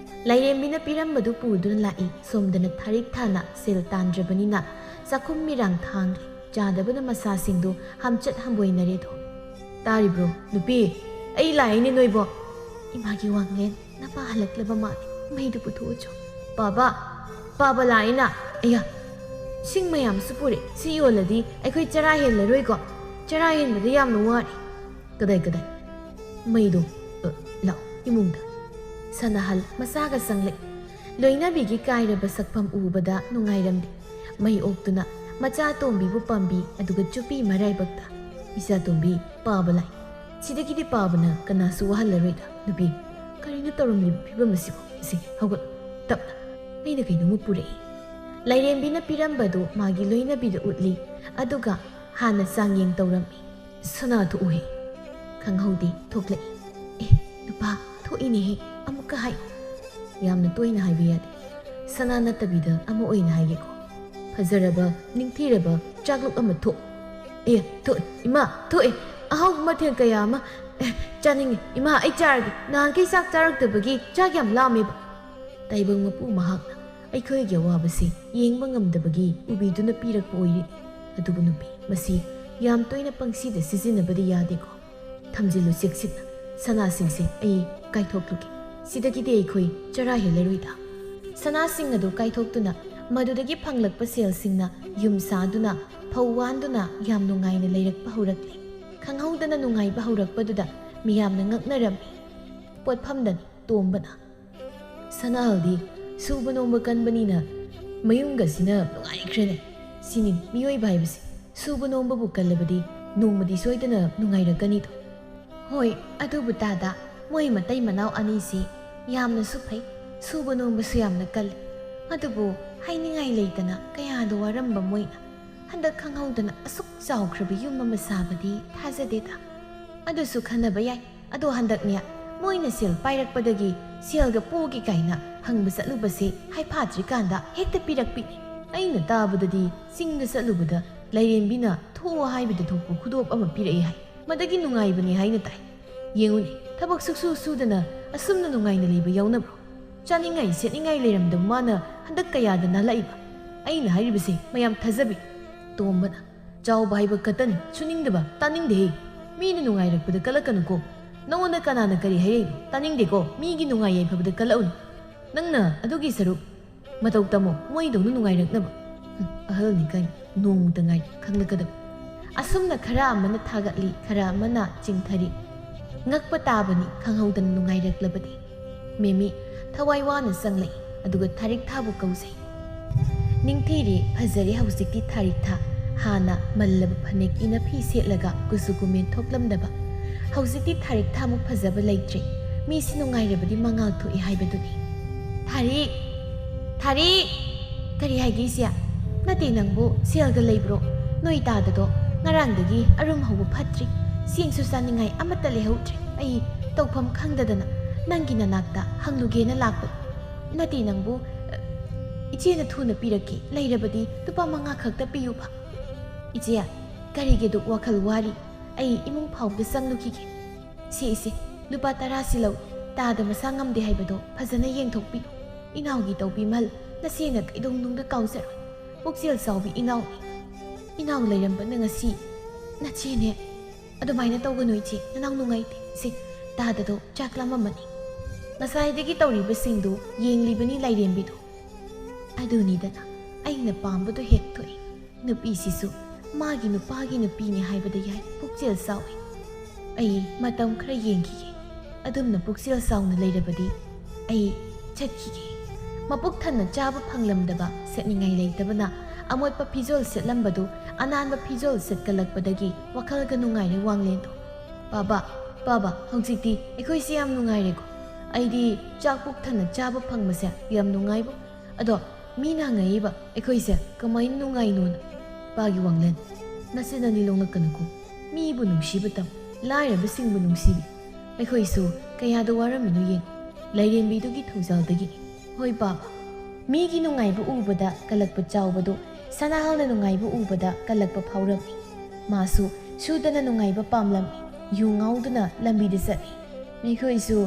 ꯂꯥꯏꯔꯦꯝꯕꯤꯅ ꯄꯤꯔꯝꯕꯗꯨ ꯄꯨꯗꯨꯅ ꯂꯥꯛꯏ ꯁꯣꯝꯗꯅ ꯊꯥꯔꯤꯛ ꯊꯥꯅ ꯁꯦꯜ ꯇꯥꯟꯗ꯭ꯔꯕꯅꯤꯅ ꯆꯥꯛꯈꯨꯝ ꯃꯤꯔꯥꯡ ꯊꯥꯡꯂꯤ ꯆꯥꯗꯕꯅ ꯃꯁꯥꯁꯤꯡꯗꯨ ꯍꯝꯆꯠ ꯍꯝꯕꯣꯏꯅꯔꯦꯗꯣ ꯇꯥꯔꯤꯕ꯭ꯔꯣ ꯅꯨꯄꯤ ꯑꯩ ꯂꯥꯛꯏꯅꯦ ꯅꯣꯏꯕꯣ ꯏꯃꯥꯒꯤ ꯋꯥꯡꯂꯦꯟ ꯅꯄꯥ ꯍꯜꯂꯛꯂꯕ ꯃꯥꯜꯂꯤ ꯃꯩꯗꯨ ꯄꯨꯊꯣꯛꯑꯣ ꯄꯥꯕ ꯂꯥꯛꯏꯅ ꯑꯌꯥ ꯁꯤꯡ ꯃꯌꯥꯝꯁꯨ ꯄꯨꯔꯦ ꯁꯤ ꯌꯣꯜꯂꯗꯤ ꯑꯩꯈꯣꯏ ꯆꯔꯥ ꯍꯦꯜꯂꯔꯣꯏꯀꯣ ꯆꯔꯥ ꯍꯦꯟꯕꯗ ꯌꯥꯝꯅ ꯋꯥꯔꯤ ꯀꯗꯥꯏ ꯃꯩꯗꯣ ꯂꯥꯛꯑꯣ ꯏꯃꯨꯡꯗ ꯁꯅꯥꯍꯜ ꯃꯆꯥꯒ ꯆꯪꯂꯛꯏ ꯂꯣꯏꯅꯕꯤꯒꯤ ꯀꯥꯏꯔꯕ ꯁꯛꯐꯝ ꯎꯕꯗ ꯅꯨꯡꯉꯥꯏꯔꯝꯗꯦ ꯃꯩ ꯑꯣꯛꯇꯨꯅ ꯃꯆꯥ ꯇꯣꯝꯕꯤꯕꯨ ꯄꯥꯝꯕꯤ ꯑꯗꯨꯒ ꯆꯨꯄꯤ ꯃꯔꯥꯏꯕꯛꯇ ꯏꯆꯥ ꯇꯣꯝꯕꯤ ꯄꯥꯕ ꯂꯥꯛꯏ ꯁꯤꯗꯒꯤꯗꯤ ꯄꯥꯕꯅ ꯀꯅꯥꯁꯨ ꯋꯥꯍꯜꯂꯔꯣꯏꯗ ꯅꯨꯄꯤ ꯀꯔꯤꯅꯣ ꯇꯧꯔꯝꯂꯤꯕ ꯐꯤꯕꯝ ꯑꯁꯤꯕꯨ ꯏꯁꯤ ꯍꯧꯒꯠ ꯇꯞꯅ ꯑꯩꯅ ꯀꯩꯅꯣꯝꯃ ꯄꯨꯔꯛꯏ ꯂꯥꯏꯔꯦꯝꯕꯤꯅ ꯄꯤꯔꯝꯕꯗꯨ ꯃꯥꯒꯤ ꯂꯣꯏꯅꯕꯤꯗ ꯎꯠꯂꯤ ꯑꯗꯨꯒ ꯍꯥꯟꯅ ꯆꯥꯡꯌꯦꯡ ꯇꯧꯔꯝꯃꯤ ꯁꯅꯥ ꯊꯣꯛꯎꯍꯦ ꯈꯪꯍꯧꯗꯦ ꯊꯣꯛꯂꯛꯏ ꯅꯨꯄꯥ ꯊꯣꯛꯏꯅꯦꯍꯦ ꯑꯃꯨꯛꯀ ꯍꯥꯏ ꯌꯥꯝꯅ ꯇꯣꯏꯅ ꯍꯥꯏꯕ ꯌꯥꯗꯦ ꯁꯅꯥ ꯅꯠꯇꯕꯤꯗ ꯑꯃ ꯑꯣꯏꯅ ꯍꯥꯏꯒꯦꯀꯣ ꯐꯖꯔꯕ ꯅꯤꯡꯊꯤꯔꯕ ꯆꯥꯛꯂꯨꯛ ꯑꯃ ꯊꯣꯛꯑꯦ ꯏꯃꯥ ꯊꯣꯛꯑꯦ ꯑꯍꯥꯎꯕ ꯃꯊꯦꯜ ꯀꯌꯥ ꯑꯃ ꯆꯥꯅꯤꯡꯉꯦ ꯏꯃꯥ ꯑꯩ ꯆꯥꯔꯒꯦ ꯅꯍꯥꯟꯈꯩ ꯆꯥꯛ ꯆꯥꯔꯛꯇꯕꯒꯤ ꯆꯥꯛ ꯌꯥꯝ ꯂꯥꯝꯃꯦꯕ ꯇꯥꯏꯕꯪ ꯃꯄꯨ ꯃꯍꯥꯛꯅ ꯑꯩꯈꯣꯏꯒꯤ ꯑꯋꯥꯕꯁꯤ ꯌꯦꯡꯕ ꯉꯝꯗꯕꯒꯤ ꯎꯕꯤꯗꯨꯅ ꯄꯤꯔꯛꯄ ꯑꯣꯏꯔꯤ ꯑꯗꯨꯕꯨ ꯅꯨꯄꯤ ꯃꯁꯤ ꯌꯥꯝ ꯇꯣꯏꯅ ꯄꯪꯁꯤꯗ ꯁꯤꯖꯤꯟꯅꯕꯗꯤ ꯌꯥꯗꯦꯀꯣ ꯊꯝꯖꯤꯜꯂꯨ ꯆꯦꯛꯁꯤꯟꯅ ꯁꯅꯥꯁꯤꯡꯁꯦ ꯑꯩ ꯀꯥꯏꯊꯣꯛꯂꯨꯒꯦ ꯁꯤꯗꯒꯤꯗꯤ ꯑꯩꯈꯣꯏ ꯆꯔꯥ ꯍꯦꯜꯂꯔꯣꯏꯗ ꯁꯅꯥꯁꯤꯡ ꯑꯗꯨ ꯀꯥꯏꯊꯣꯛꯇꯨꯅ ꯃꯗꯨꯗꯒꯤ ꯐꯪꯂꯛꯄ ꯁꯦꯜꯁꯤꯡꯅ ꯌꯨꯝ ꯁꯥꯗꯨꯅ ꯐꯧ ꯋꯥꯟꯗꯨꯅ ꯌꯥꯝ ꯅꯨꯡꯉꯥꯏꯅ ꯂꯩꯔꯛꯄ ꯍꯧꯔꯛꯂꯤ ꯈꯪꯍꯧꯗꯅ ꯅꯨꯡꯉꯥꯏꯕ ꯍꯧꯔꯛꯄꯗꯨꯗ ꯃꯤꯌꯥꯝꯅ ꯉꯛꯅꯔꯝꯃꯤ ꯄꯣꯠꯐꯝꯗꯅꯤ ꯇꯣꯝꯕꯅ ꯁꯅꯥꯍꯜꯗꯤ ꯁꯨꯕ ꯅꯣꯝꯕ ꯀꯟꯕꯅꯤꯅ ꯃꯌꯨꯝꯒꯁꯤꯅ ꯅꯨꯡꯉꯥꯏꯈ꯭ꯔꯦꯅꯦ ꯁꯤꯅꯤ ꯃꯤꯑꯣꯏꯕ ꯍꯥꯏꯕꯁꯤ ꯁꯨꯕ ꯅꯣꯝꯕꯕꯨ ꯀꯜꯂꯕꯗꯤ ꯅꯣꯡꯃꯗꯤ ꯁꯣꯏꯗꯅ ꯅꯨꯡꯉꯥꯏꯔꯛꯀꯅꯤꯗꯣ ꯍꯣꯏ ꯑꯗꯨꯕꯨ ꯇꯥꯗ ꯃꯣꯏ ꯃꯇꯩ ꯃꯅꯥꯎ ꯑꯅꯤꯁꯤ ꯌꯥꯝꯅꯁꯨ ꯐꯩ ꯁꯨꯕ ꯅꯣꯝꯕꯁꯨ ꯌꯥꯝꯅ ꯀꯜꯂꯤ ꯑꯗꯨꯕꯨ ꯍꯥꯏꯅꯤꯡꯉꯥꯏ ꯂꯩꯇꯅ ꯀꯌꯥꯗ ꯋꯥꯔꯝꯕ ꯃꯣꯏꯅ ꯍꯟꯗꯛ ꯈꯪꯍꯧꯗꯅ ꯑꯁꯨꯛ ꯆꯥꯎꯈ꯭ꯔꯕ ꯌꯨꯝ ꯑꯃ ꯁꯥꯕꯗꯤ ꯊꯥꯖꯗꯦꯗ ꯑꯗꯨꯁꯨ ꯈꯟꯅꯕ ꯌꯥꯏ ꯑꯗꯣ ꯍꯟꯗꯛꯅꯦ ꯃꯣꯏꯅ ꯁꯦꯜ ꯄꯥꯏꯔꯛꯄꯗꯒꯤ ꯁꯦꯜꯒ ꯄꯣꯒꯦ ꯀꯥꯏꯅ ꯍꯪꯕ ꯆꯠꯂꯨꯕꯁꯦ ꯍꯩꯐꯥꯗ꯭ꯔꯤꯀꯥꯟꯗ ꯍꯦꯛꯇ ꯄꯤꯔꯛꯄꯤꯅꯤ ꯑꯩꯅ ꯇꯥꯕꯗꯗꯤ ꯆꯤꯡꯗ ꯆꯠꯂꯨꯕꯗ ꯂꯥꯏꯔꯦꯝꯕꯤꯅ ꯊꯣꯛꯑꯣ ꯍꯥꯏꯕꯗ ꯊꯣꯛꯄ ꯈꯨꯗꯣꯞ ꯑꯃ ꯄꯤꯔꯛꯏ ꯍꯥꯏ ꯃꯗꯒꯤ ꯅꯨꯡꯉꯥꯏꯕꯅꯤ ꯍꯥꯏꯅ ꯇꯥꯏ ꯌꯦꯡꯉꯨꯅꯦ ꯊꯕꯛ ꯁꯨꯛꯁꯨ ꯁꯨꯗꯅ ꯑꯁꯨꯝꯅ ꯅꯨꯡꯉꯥꯏꯅ ꯂꯩꯕ ꯌꯥꯎꯅꯕ꯭ꯔꯣ ꯆꯥꯅꯤꯡꯉꯥꯏ ꯁꯦꯠꯅꯤꯡꯉꯥꯏ ꯂꯩꯔꯝꯗꯕ ꯃꯥꯅ ꯍꯟꯗꯛ ꯀꯌꯥꯗ ꯅꯥꯜꯂꯛꯏꯕ ꯑꯩꯅ ꯍꯥꯏꯔꯤꯕꯁꯦ ꯃꯌꯥꯝ ꯊꯥꯖꯕꯤ ꯇꯣꯝꯕꯅ ꯆꯥꯎꯕ ꯍꯥꯏꯕ ꯈꯛꯇꯅꯤ ꯁꯨꯅꯤꯡꯗꯕ ꯇꯥꯅꯤꯡꯗꯦꯍꯦ ꯃꯤꯅ ꯅꯨꯡꯉꯥꯏꯔꯛꯄꯗ ꯀꯜꯂꯛꯀꯅꯨꯀꯣ ꯅꯉꯣꯟꯗ ꯀꯅꯥꯅ ꯀꯔꯤ ꯍꯥꯏꯔꯛꯏꯅꯣ ꯇꯥꯅꯤꯡꯗꯦꯀꯣ ꯃꯤꯒꯤ ꯅꯨꯡꯉꯥꯏ ꯌꯥꯏꯐꯕꯗ ꯀꯜꯂꯛꯎꯅꯤ ꯅꯪꯅ ꯑꯗꯨꯒꯤ ꯁꯔꯨꯛ ꯃꯇꯧ ꯇꯝꯃꯣ ꯃꯣꯏꯗꯧꯅ ꯅꯨꯡꯉꯥꯏꯔꯛꯅꯕ ꯑꯍꯜꯅꯤ ꯀꯥꯏꯅ ꯅꯣꯡꯃꯇ ꯉꯥꯏ ꯈꯪꯂꯛꯀꯗꯕ ꯑꯁꯨꯝꯅ ꯈꯔ ꯑꯃꯅ ꯊꯥꯒꯠꯂꯤ ꯈꯔ ꯑꯃꯅ ꯆꯤꯡꯊꯔꯤ ꯉꯛꯄ ꯇꯥꯕꯅꯤ ꯈꯪꯍꯧꯗꯅ ꯅꯨꯡꯉꯥꯏꯔꯛꯂꯕꯗꯤ ꯃꯦꯃꯤ ꯊꯋꯥꯏ ꯋꯥꯅ ꯆꯪꯂꯛꯏ ꯑꯗꯨꯒ ꯊꯥꯔꯤꯛ ꯊꯥꯕꯨ ꯀꯧꯖꯩ ꯅꯤꯡꯊꯤꯔꯦ ꯐꯖꯔꯦ ꯍꯧꯖꯤꯛꯇꯤ ꯊꯥꯔꯤꯛ ꯊꯥ ꯍꯥꯟꯅ ꯃꯜꯂꯕ ꯐꯅꯦꯛ ꯏꯅꯐꯤ ꯁꯦꯠꯂꯒ ꯀꯨꯆꯨ ꯀꯨꯃꯦꯟ ꯊꯣꯛꯂꯝꯗꯕ ꯍꯧꯖꯤꯛꯇꯤ ꯊꯥꯔꯤꯛ ꯊꯥꯃꯨꯛ ꯐꯖꯕ ꯂꯩꯇ꯭ꯔꯦ ꯃꯤꯁꯤ ꯅꯨꯡꯉꯥꯏꯔꯕꯗꯤ ꯃꯉꯥꯜ ꯊꯣꯛꯏ ꯍꯥꯏꯕꯗꯨꯅꯤ ꯊꯥꯔꯤꯛ ꯀꯔꯤ ꯍꯥꯏꯒꯦ ꯏꯆꯦ ꯅꯠꯇꯦ ꯅꯪꯕꯨ ꯁꯦꯜꯒ ꯂꯩꯕ꯭ꯔꯣ ꯅꯣꯏ ꯇꯥꯗꯗꯣ ꯉꯔꯥꯡꯗꯒꯤ ꯑꯔꯨꯝ ꯍꯧꯕ ꯐꯠꯇ꯭ꯔꯤ ꯆꯦꯡꯁꯨ ꯆꯥꯅꯤꯡꯉꯥꯏ ꯑꯃꯠꯇ ꯂꯩꯍꯧꯗ꯭ꯔꯦ ꯑꯩ ꯇꯧꯐꯝ ꯈꯪꯗꯗꯅ ꯅꯪꯒꯤ ꯅꯅꯥꯛꯇ ꯍꯪꯂꯨꯒꯦꯅ ꯂꯥꯛꯄꯅꯤ ꯅꯠꯇꯦ ꯅꯪꯕꯨ ꯏꯆꯦꯅ ꯊꯨꯅ ꯄꯤꯔꯛꯀꯦ ꯂꯩꯔꯕꯗꯤ ꯂꯨꯄꯥ 5 ꯈꯛꯇ ꯄꯤꯌꯨꯕ ꯏꯆꯦ ꯀꯔꯤꯒꯤꯗꯨ ꯋꯥꯈꯜ ꯋꯥꯔꯤ ꯑꯩ ꯏꯃꯨꯡ ꯐꯥꯎꯕꯗ ꯆꯪꯂꯨꯈꯤꯒꯦ ꯏꯆꯦ ꯂꯨꯄꯥ 10 ꯂꯧ ꯇꯥꯗ ꯃꯁꯥ ꯉꯝꯗꯦ ꯍꯥꯏꯕꯗꯣ ꯐꯖꯅ ꯌꯦꯡꯊꯣꯛꯄꯤꯌꯨ ꯏꯅꯥꯎꯒꯤ ꯇꯧꯕꯤꯃꯜ ꯅꯆꯦꯅ ꯀꯩꯗꯧꯅꯨꯡꯗ ꯀꯥꯎꯖꯔꯣꯏ ꯄꯨꯛꯆꯦꯜ ꯆꯥꯎꯕꯤ ꯏꯅꯥꯎꯅꯤ ꯏꯅꯥꯎ ꯂꯩꯔꯝꯕꯅ ꯉꯁꯤ ꯅꯆꯦꯅꯦ ꯑꯗꯨꯃꯥꯏꯅ ꯇꯧꯒꯅꯨ ꯏꯆꯦ ꯅꯅꯥꯎ ꯅꯨꯡꯉꯥꯏꯇꯦ ꯁꯤ ꯇꯥꯗꯗꯣ ꯆꯥꯛ ꯂꯥꯝꯃꯝꯃꯅꯤ ꯉꯁꯥꯏꯗꯒꯤ ꯇꯧꯔꯤꯕꯁꯤꯡꯗꯨ ꯌꯦꯡꯂꯤꯕꯅꯤ ꯂꯥꯏꯔꯦꯝꯕꯤꯗꯨ ꯑꯗꯨꯅꯤꯗꯅ ꯑꯩꯅ ꯄꯥꯝꯕꯗꯣ ꯍꯦꯛ ꯊꯣꯛꯏ ꯅꯨꯄꯤꯁꯤꯁꯨ ꯃꯥꯒꯤ ꯅꯨꯄꯥꯒꯤ ꯅꯨꯄꯤꯅꯤ ꯍꯥꯏꯕꯗ ꯌꯥꯏ ꯄꯨꯛꯆꯦꯜ ꯆꯥꯎꯏ ꯑꯩ ꯃꯇꯝ ꯈꯔ ꯌꯦꯡꯈꯤꯒꯦ ꯑꯗꯨꯝꯅ ꯄꯨꯛꯆꯦꯜ ꯆꯥꯎꯅ ꯂꯩꯔꯕꯗꯤ ꯑꯩ ꯆꯠꯈꯤꯒꯦ ꯃꯄꯨꯛ ꯊꯟꯅ ꯆꯥꯕ ꯐꯪꯂꯝꯗꯕ ꯁꯦꯠꯅꯤꯡꯉꯥꯏ ꯂꯩꯇꯕꯅ ꯑꯃꯣꯠꯄ ꯐꯤꯖꯣꯜ ꯁꯦꯠꯂꯝꯕꯗꯨ ꯑꯅꯥꯟꯕ ꯐꯤꯖꯣꯜ ꯁꯦꯠꯀꯠꯂꯛꯄꯗꯒꯤ ꯋꯥꯈꯜꯒ ꯅꯨꯡꯉꯥꯏꯔꯦ ꯋꯥꯡꯂꯦꯟꯗꯣ ꯄꯥꯕ ꯍꯧꯖꯤꯛꯇꯤ ꯑꯩꯈꯣꯏꯁꯦ ꯌꯥꯝ ꯅꯨꯡꯉꯥꯏꯔꯦꯀꯣ ꯑꯩꯗꯤ ꯆꯥꯛ ꯄꯨꯛ ꯊꯟꯅ ꯆꯥꯕ ꯐꯪꯕꯁꯦ ꯌꯥꯝ ꯅꯨꯡꯉꯥꯏꯕ ꯑꯗꯣ ꯃꯤꯅ ꯍꯪꯉꯛꯏꯕ ꯑꯩꯈꯣꯏꯁꯦ ꯀꯃꯥꯏꯅ ꯅꯨꯡꯉꯥꯏꯅꯣꯅ ꯄꯥꯒꯤ ꯋꯥꯡꯂꯦꯟ ꯅꯆꯤꯟꯅꯅꯤ ꯂꯣꯡꯂꯛꯀꯅꯨꯀꯣ ꯃꯤꯕꯨ ꯅꯨꯡꯁꯤꯕ ꯇꯝ ꯂꯥꯏꯔꯕꯁꯤꯡꯕꯨ ꯅꯨꯡꯁꯤꯕꯤ ꯑꯩꯈꯣꯏꯁꯨ ꯀꯌꯥꯗ ꯋꯥꯔꯝꯃꯤꯅꯣ ꯌꯦꯡ ꯂꯥꯏꯔꯦꯝꯕꯤꯗꯨꯒꯤ ꯊꯧꯖꯥꯜꯗꯒꯤꯅꯤ ꯍꯣꯏ ꯄꯥꯕ ꯃꯤꯒꯤ ꯅꯨꯡꯉꯥꯏꯕ ꯎꯕꯗ ꯀꯜꯂꯛꯄ ꯆꯥꯎꯕꯗꯨ ꯁꯅꯥꯍꯜꯅ ꯅꯨꯡꯉꯥꯏꯕ ꯎꯕꯗ ꯀꯜꯂꯛꯄ ꯐꯥꯎꯔꯝꯃꯤ ꯃꯥꯁꯨ ꯁꯨꯗꯅ ꯅꯨꯡꯉꯥꯏꯕ ꯄꯥꯝꯂꯝꯃꯤ ꯌꯨ ꯉꯥꯎꯗꯨꯅ ꯂꯝꯕꯤꯗ ꯆꯠꯂꯤ ꯑꯩꯈꯣꯏꯁꯨ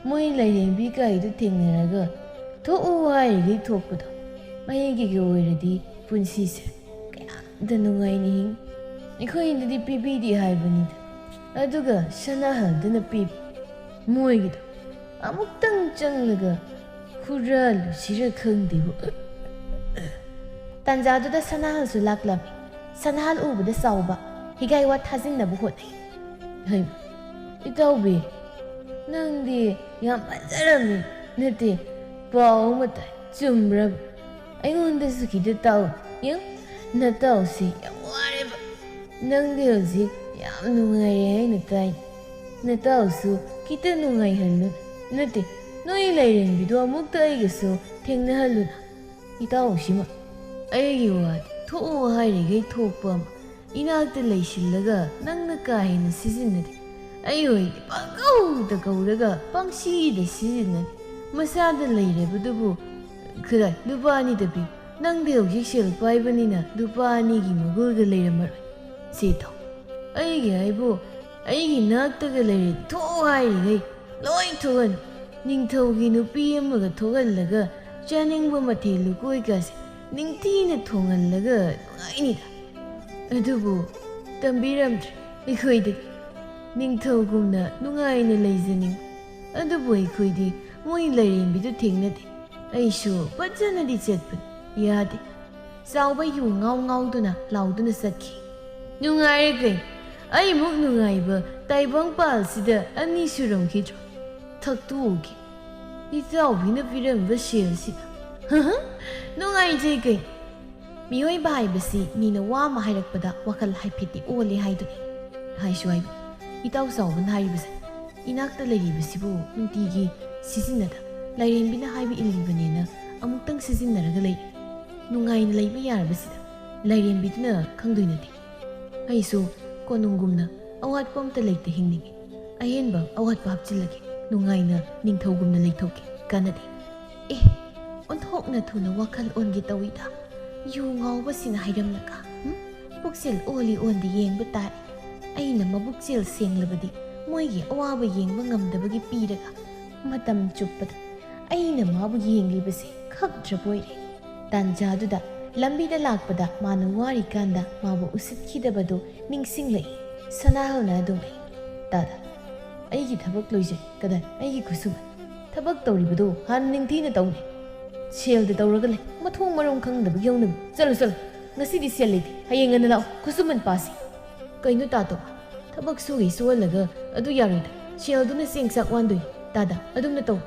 ꯃꯣꯏ ꯂꯥꯏꯔꯦꯝꯕꯤ ꯀꯥꯏꯗꯨ ꯊꯦꯡꯅꯔꯒ ꯊꯣꯛꯎ ꯍꯥꯏꯔꯤꯈꯩ ꯊꯣꯛꯄꯗꯣ ꯃꯩꯒꯤꯒ ꯑꯣꯏꯔꯗꯤ ꯄꯨꯟꯁꯤꯁꯦ ꯀꯌꯥꯝꯇ ꯅꯨꯡꯉꯥꯏꯅ ꯍꯤꯡ ꯑꯩꯈꯣꯏꯅꯗꯤ ꯄꯤꯕꯤꯗꯦ ꯍꯥꯏꯕꯅꯤꯗ ꯑꯗꯨꯒ ꯁꯅꯥꯍꯜꯗꯅ ꯄꯤꯕꯤ ꯃꯣꯏꯒꯤꯗꯣ ꯑꯃꯨꯛꯇꯪ ꯆꯪꯂꯒ ꯍꯨꯔꯥꯜꯂꯨꯁꯤꯔ ꯈꯪꯗꯦꯕꯨ ꯇꯥꯟꯖꯥꯗꯨꯗ ꯁꯅꯥꯍꯜꯁꯨ ꯂꯥꯛꯂꯝꯃꯤ ꯁꯅꯥꯍꯜ ꯎꯕꯗ ꯆꯥꯎꯕ ꯍꯤꯒꯥꯏ ꯋꯥ ꯊꯥꯖꯤꯟꯅꯕ ꯍꯣꯠꯅꯩ ꯍꯩꯃ ꯏꯇꯥꯎꯕꯤ ꯅꯪꯗꯤ ꯌꯥꯝ ꯐꯖꯔꯝꯃꯤ ꯅꯠꯇꯦ ꯄꯥꯎ ꯑꯃ ꯇꯥꯏ ꯆꯨꯝꯕ꯭ꯔꯕ ꯑꯩꯉꯣꯟꯗꯁꯨ ꯈꯤꯇ ꯇꯥꯎ ꯌꯦꯡ ꯅꯇꯥꯎꯁꯤ ꯌꯥꯝ ꯋꯥꯔꯦꯕ ꯅꯪꯗꯤ ꯍꯧꯖꯤꯛ ꯌꯥꯝ ꯅꯨꯡꯉꯥꯏꯔꯦ ꯍꯥꯏꯅ ꯇꯥꯏ ꯅꯇꯥꯎꯁꯨ ꯈꯤꯇ ꯅꯨꯡꯉꯥꯏꯍꯜꯂꯨ ꯅꯠꯇꯦ ꯅꯣꯏ ꯂꯥꯏꯔꯦꯝꯕꯤꯗꯣ ꯑꯃꯨꯛꯇ ꯑꯩꯒꯁꯨ ꯊꯦꯡꯅꯍꯜꯂꯨꯅ ꯏꯇꯥꯎꯁꯤꯃ ꯑꯩꯒꯤ ꯋꯥꯗꯤ ꯊꯣꯛꯑꯣ ꯍꯥꯏꯔꯤꯈꯩ ꯊꯣꯛꯄ ꯑꯃ ꯏꯅꯥꯛꯇ ꯂꯩꯁꯤꯜꯂꯒ ꯅꯪꯅ ꯀꯥ ꯍꯦꯟꯅ ꯁꯤꯖꯤꯟꯅꯗꯦ ꯑꯩ ꯑꯣꯏꯗꯤ ꯄꯪꯀꯧꯗ ꯀꯧꯔꯒ ꯄꯪꯁꯤꯗ ꯁꯤꯖꯤꯟꯅꯗꯦ ꯃꯁꯥꯗ ꯂꯩꯔꯕꯗꯨꯕꯨ ꯀꯗꯥꯏ ꯂꯨꯄꯥ 2ꯗ ꯄꯤꯌꯨ ꯅꯪꯗꯤ ꯍꯧꯖꯤꯛ ꯁꯦꯜ ꯄꯥꯏꯕꯅꯤ나 ꯂꯨꯄꯥ 2ꯒꯤ ꯃꯒꯨꯜꯒ ꯂꯩꯔꯝꯃꯔꯣꯏ ꯁꯤ ꯊꯧ ꯑꯩꯒꯤ ꯍꯥꯏꯕꯨ ꯑꯩꯒꯤ ꯅꯥꯛꯇꯒ ꯂꯩꯔꯗꯤ ꯊꯣꯛꯑꯣ ꯍꯥꯏꯔꯤꯈꯩ ꯂꯣꯏ ꯊꯣꯛꯍꯟ ꯅꯤꯡꯊꯧꯒꯤ ꯅꯨꯄꯤ ꯑꯃꯒ ꯊꯣꯛꯍꯜꯂꯒ ꯆꯥꯅꯤꯡꯕ ꯃꯊꯦꯜ ꯂꯨꯀꯣꯏꯒꯁꯦ ꯅꯤꯡꯊꯤꯅ ꯊꯣꯡꯍꯜꯂꯒ ꯅꯨꯡꯉꯥꯏꯅꯤꯗ ꯑꯗꯨꯕꯨ ꯇꯝꯕꯤꯔꯝꯗ꯭ꯔꯦ ꯑꯩꯈꯣꯏꯗꯗꯤ ꯅꯤꯡꯊꯧꯒꯨꯝꯅ ꯅꯨꯡꯉꯥꯏꯅ ꯂꯩꯖꯅꯤꯡ ꯑꯗꯨꯕꯨ ꯑꯩꯈꯣꯏꯗꯤ ꯃꯣꯏ ꯂꯥꯏꯔꯦꯝꯕꯤꯗꯨ ꯊꯦꯡꯅꯗꯦ ꯑꯩꯁꯨ ꯐꯖꯅꯗꯤ ꯆꯠꯄꯅꯤ ꯌꯥꯗꯦ ꯆꯥꯎꯕ ꯌꯨ ꯉꯥꯎꯗꯨꯅ ꯂꯥꯎꯗꯨꯅ ꯆꯠꯈꯤ ꯅꯨꯡꯉꯥꯏꯔꯦ ꯀꯩ ꯑꯩꯃꯨꯛ ꯅꯨꯡꯉꯥꯏꯕ ꯇꯥꯏꯕꯪꯄꯥꯜꯁꯤꯗ 2 ꯁꯨꯔꯝꯈꯤꯗ꯭ꯔꯣ ꯊꯛꯇꯣꯛꯎꯒꯦ ꯏꯇꯥꯎꯕꯤꯅ ꯄꯤꯔꯝꯕ ꯁꯦꯜꯁꯤꯗ ꯅꯨꯡꯉꯥꯏꯖꯩ ꯀꯩ ꯃꯤꯑꯣꯏꯕ ꯍꯥꯏꯕꯁꯤ ꯃꯤꯅ ꯋꯥ ꯑꯃ ꯍꯥꯏꯔꯛꯄꯗ ꯋꯥꯈꯜ ꯍꯥꯏꯐꯦꯠꯇꯤ ꯑꯣꯜꯂꯦ ꯍꯥꯏꯗꯨꯅꯤ ꯍꯥꯏꯁꯨ ꯍꯥꯏꯕ ꯏꯇꯥꯎ ꯆꯥꯎꯕꯅ ꯍꯥꯏꯔꯤꯕꯁꯦ ꯏꯅꯥꯛꯇ ꯂꯩꯔꯤꯕꯁꯤꯕꯨ ꯅꯨꯡꯇꯤꯒꯤ ꯁꯤꯖꯤꯟꯅꯗ ꯂꯥꯏꯔꯦꯝꯕꯤꯅ ꯍꯥꯏꯕ ꯏꯜꯂꯤꯕꯅꯦꯅ ꯑꯃꯨꯛꯇꯪ ꯁꯤꯖꯤꯟꯅꯔꯒ ꯂꯩ ꯅꯨꯡꯉꯥꯏꯅ ꯂꯩꯕ ꯌꯥꯔꯕꯁꯤꯗ ꯂꯥꯏꯔꯦꯝꯕꯤꯗꯨꯅ ꯈꯪꯗꯣꯏ ꯅꯠꯇꯦ ꯑꯩꯁꯨ ꯀꯣꯅꯨꯡꯒꯨꯝꯅ ꯑꯋꯥꯠꯄ ꯑꯝꯇ ꯂꯩꯇ ꯍꯤꯡꯅꯤꯡꯉꯤ ꯑꯍꯦꯟꯕ ꯑꯋꯥꯠꯄ ꯍꯥꯞꯆꯤꯜꯂꯒꯦ ꯅꯨꯡꯉꯥꯏꯅ ꯅꯤꯡꯊꯧꯒꯨꯝꯅ ꯂꯩꯊꯣꯛꯀꯦ ꯀꯥꯟꯅꯗꯦ ꯑꯣꯟꯊꯣꯛꯅ ꯊꯨꯅ ꯋꯥꯈꯜ ꯑꯣꯟꯒꯦ ꯇꯧꯏꯗ ꯌꯨ ꯉꯥꯎꯕꯁꯤꯅ ꯍꯥꯏꯔꯝꯂꯒ ꯄꯨꯛꯆꯦꯜ ꯑꯣꯜꯂꯤ ꯑꯣꯟꯗꯤ ꯌꯦꯡꯕ ꯇꯥꯔꯦ ꯑꯩꯅ ꯃꯕꯨꯛꯆꯦꯜ ꯁꯦꯡꯂꯕꯗꯤ ꯃꯣꯏꯒꯤ ꯑꯋꯥꯕ ꯌꯦꯡꯕ ꯉꯝꯗꯕꯒꯤ ꯄꯤꯔꯒ ꯃꯇꯝ ꯆꯨꯞꯄꯗ ꯑꯩꯅ ꯃꯥꯕꯨ ꯌꯦꯡꯂꯤꯕꯁꯦ ꯈꯪꯗ꯭ꯔꯕꯣꯏꯔꯦ ꯇꯥꯟꯖꯥꯗꯨꯗ ꯂꯝꯕꯤꯗ ꯂꯥꯛꯄꯗ ꯃꯥꯅ ꯋꯥꯔꯤꯀꯥꯟꯗ ꯃꯥꯕꯨ ꯎꯁꯤꯠꯈꯤꯗꯕꯗꯨ ꯅꯤꯡꯁꯤꯡꯂꯛꯏ ꯁꯅꯥꯍꯜꯅ ꯑꯗꯨꯝ ꯇꯥꯗ ꯑꯩꯒꯤ ꯊꯕꯛ ꯂꯣꯏꯖꯩ ꯀꯗꯥꯏ ꯑꯩꯒꯤ ꯈꯨꯠꯁꯨꯃꯟ ꯊꯕꯛ ꯇꯧꯔꯤꯕꯗꯨ ꯍꯥꯟꯅ ꯅꯤꯡꯊꯤꯅ ꯇꯧꯅꯤ ꯁꯦꯜꯗ ꯇꯧꯔꯒ ꯂꯩ ꯃꯊꯣꯡ ꯃꯔꯝ ꯈꯪꯗꯕꯒꯤ ꯍꯧꯅꯕꯤ ꯆꯠꯂꯨ ꯉꯁꯤꯗꯤ ꯁꯦꯜ ꯂꯩꯇꯦ ꯍꯌꯦꯡ ꯉꯟꯅ ꯂꯥꯛꯑꯣ ꯈꯨꯠꯁꯨꯃꯟ ꯄꯥꯁꯤ ꯀꯩꯅꯣ ꯇꯥꯇꯣ ꯊꯕꯛ ꯁꯨꯒꯩ ꯁꯨꯍꯜꯂꯒ ꯑꯗꯨ ꯌꯥꯔꯣꯏꯗ ꯁꯦꯜꯗꯨꯅ ꯆꯦꯡ ꯆꯥꯛ ꯋꯥꯟꯗꯣꯏ ꯇꯥꯗ ꯑꯗꯨꯝꯅ ꯇꯧ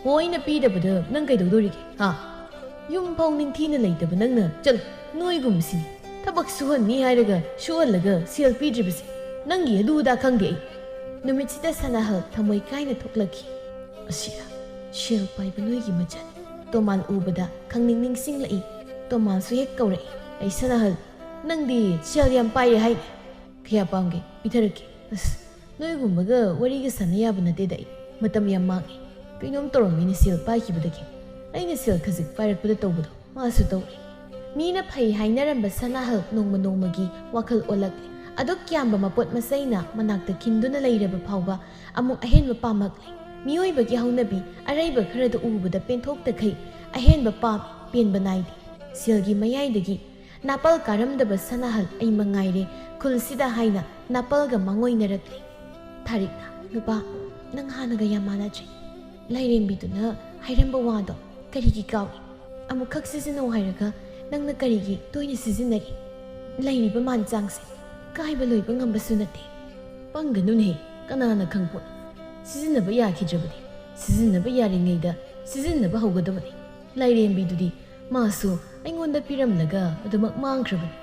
ꯍꯣꯏꯅ ꯄꯤꯗꯕꯗ ꯅꯪ ꯀꯩꯗꯧꯗꯣꯔꯤꯒꯦ ꯌꯨꯝ ꯐꯥꯎ ꯅꯤꯡꯊꯤꯅ ꯂꯩꯇꯕ ꯅꯪꯅ ꯆꯠꯂꯨ ꯅꯣꯏꯒꯨꯝꯕꯁꯤꯅꯤ ꯊꯕꯛ ꯁꯨꯍꯟꯅꯤ ꯍꯥꯏꯔꯒ ꯁꯨꯍꯜꯂꯒ ꯁꯦꯜ ꯄꯤꯗ꯭ꯔꯤꯕꯁꯦ ꯅꯪꯒꯤ ꯑꯗꯨꯗꯥ ꯈꯪꯗꯦ ꯑꯩ ꯅꯨꯃꯤꯠꯁꯤꯗ ꯁꯅꯥꯍꯜ ꯊꯃꯣꯏ ꯀꯥꯏꯅ ꯊꯣꯛꯂꯛꯈꯤ ꯑꯁꯤꯔ ꯁꯦꯜ ꯄꯥꯏꯕ ꯅꯣꯏꯒꯤ ꯃꯆꯜ ꯇꯣꯃꯥꯜ ꯎꯕꯗ ꯈꯪꯅꯤꯡ ꯅꯤꯡꯁꯤꯡꯂꯛꯏ ꯇꯣꯃꯥꯜꯁꯨ ꯍꯦꯛ ꯀꯧꯔꯛꯏ ꯑꯩ ꯁꯅꯥꯍꯜ ꯅꯪꯗꯤ ꯁꯦꯜ ꯌꯥꯝ ꯄꯥꯏꯔꯦ ꯍꯥꯏꯅꯦ ꯀꯌꯥ ꯄꯥꯝꯒꯦ ꯄꯤꯊꯔꯛꯀꯦ ꯑꯁ ꯅꯣꯏꯒꯨꯝꯕꯒ ꯋꯥꯔꯤꯒ ꯁꯥꯟꯅ ꯌꯥꯕ ꯅꯠꯇꯦꯗ ꯑꯩ ꯃꯇꯝ ꯌꯥꯝ ꯃꯥꯡꯉꯤ ꯀꯩꯅꯣꯝ ꯇꯧꯔꯝꯃꯤꯅꯦ ꯁꯦꯜ ꯄꯥꯏꯈꯤꯕꯗꯒꯤ ꯑꯩꯅ ꯁꯦꯜ ꯈꯖꯤꯛ ꯄꯥꯏꯔꯛꯄꯗ ꯇꯧꯕꯗꯣ ꯃꯥꯁꯨ ꯇꯧꯔꯤ ꯃꯤꯅ ꯐꯩ ꯍꯥꯏꯅꯔꯝꯕ ꯁꯅꯥꯍꯜ ꯅꯣꯡꯃ ꯅꯣꯡꯃꯒꯤ ꯋꯥꯈꯜ ꯑꯣꯜꯂꯛꯂꯤ ꯑꯗꯨꯛ ꯌꯥꯝꯕ ꯃꯄꯣꯠ ꯃꯆꯩꯅ ꯃꯅꯥꯛꯇ ꯈꯤꯟꯗꯨꯅ ꯂꯩꯔꯕ ꯐꯥꯎꯕ ꯑꯃꯨꯛ ꯑꯍꯦꯟꯕ ꯄꯥꯝꯃꯛꯂꯤ ꯃꯤꯑꯣꯏꯕꯒꯤ ꯍꯧꯅꯕꯤ ꯑꯔꯩꯕ ꯈꯔꯗ ꯎꯕꯗ ꯄꯦꯟꯊꯣꯛꯇꯈꯩ ꯑꯍꯦꯟꯕ ꯄꯥꯝꯃꯤ ꯄꯦꯟꯕ ꯅꯥꯏꯗꯦ ꯁꯦꯜꯒꯤ ꯃꯌꯥꯏꯗꯒꯤ ꯅꯥꯄꯜ ꯀꯥꯔꯝꯗꯕ ꯁꯅꯥꯍꯜ ꯑꯩ ꯃꯉꯥꯏꯔꯦ ꯈꯨꯜꯁꯤꯗ ꯍꯥꯏꯅ ꯅꯥꯄꯜꯒ ꯃꯥꯡꯑꯣꯏꯅꯔꯛꯂꯤ ꯊꯥꯔꯤꯛꯅ ꯅꯨꯄꯥ ꯅꯪ ꯍꯥꯟꯅꯒ ꯌꯥꯝ ꯃꯥꯟꯅꯗ꯭ꯔꯦ ꯂꯥꯏꯔꯦꯝꯕꯤꯗꯨꯅ ꯍꯥꯏꯔꯝꯕ ꯋꯥꯗꯣ ꯀꯔꯤꯒꯤ ꯀꯥꯎꯏ ꯑꯃꯨꯛꯈꯛ ꯁꯤꯖꯤꯟꯅꯧ ꯍꯥꯏꯔꯒ ꯅꯪꯅ ꯀꯔꯤꯒꯤ ꯇꯣꯏꯅ ꯁꯤꯖꯤꯟꯅꯔꯤ ꯂꯩꯔꯤꯕ ꯃꯥꯟꯆꯥꯡꯁꯦ ꯀꯥꯏꯕ ꯂꯣꯏꯕ ꯉꯝꯕꯁꯨ ꯅꯠꯇꯦ ꯄꯪꯒꯅꯨꯅꯦ ꯀꯅꯥꯅ ꯈꯪꯄꯣꯠ ꯁꯤꯖꯤꯟꯅꯕ ꯌꯥꯈꯤꯗ꯭ꯔꯕꯗꯤ ꯁꯤꯖꯤꯟꯅꯕ ꯌꯥꯔꯤꯉꯩꯗ ꯁꯤꯖꯤꯟꯅꯕ ꯍꯧꯒꯗꯕꯅꯤ ꯂꯥꯏꯔꯦꯝꯕꯤꯗꯨꯗꯤ ꯃꯥꯁꯨ ꯑꯩꯉꯣꯟꯗ ꯄꯤꯔꯝꯂꯒ ꯑꯗꯨꯃꯛ ꯃꯥꯡꯈ꯭ꯔꯕꯅꯤ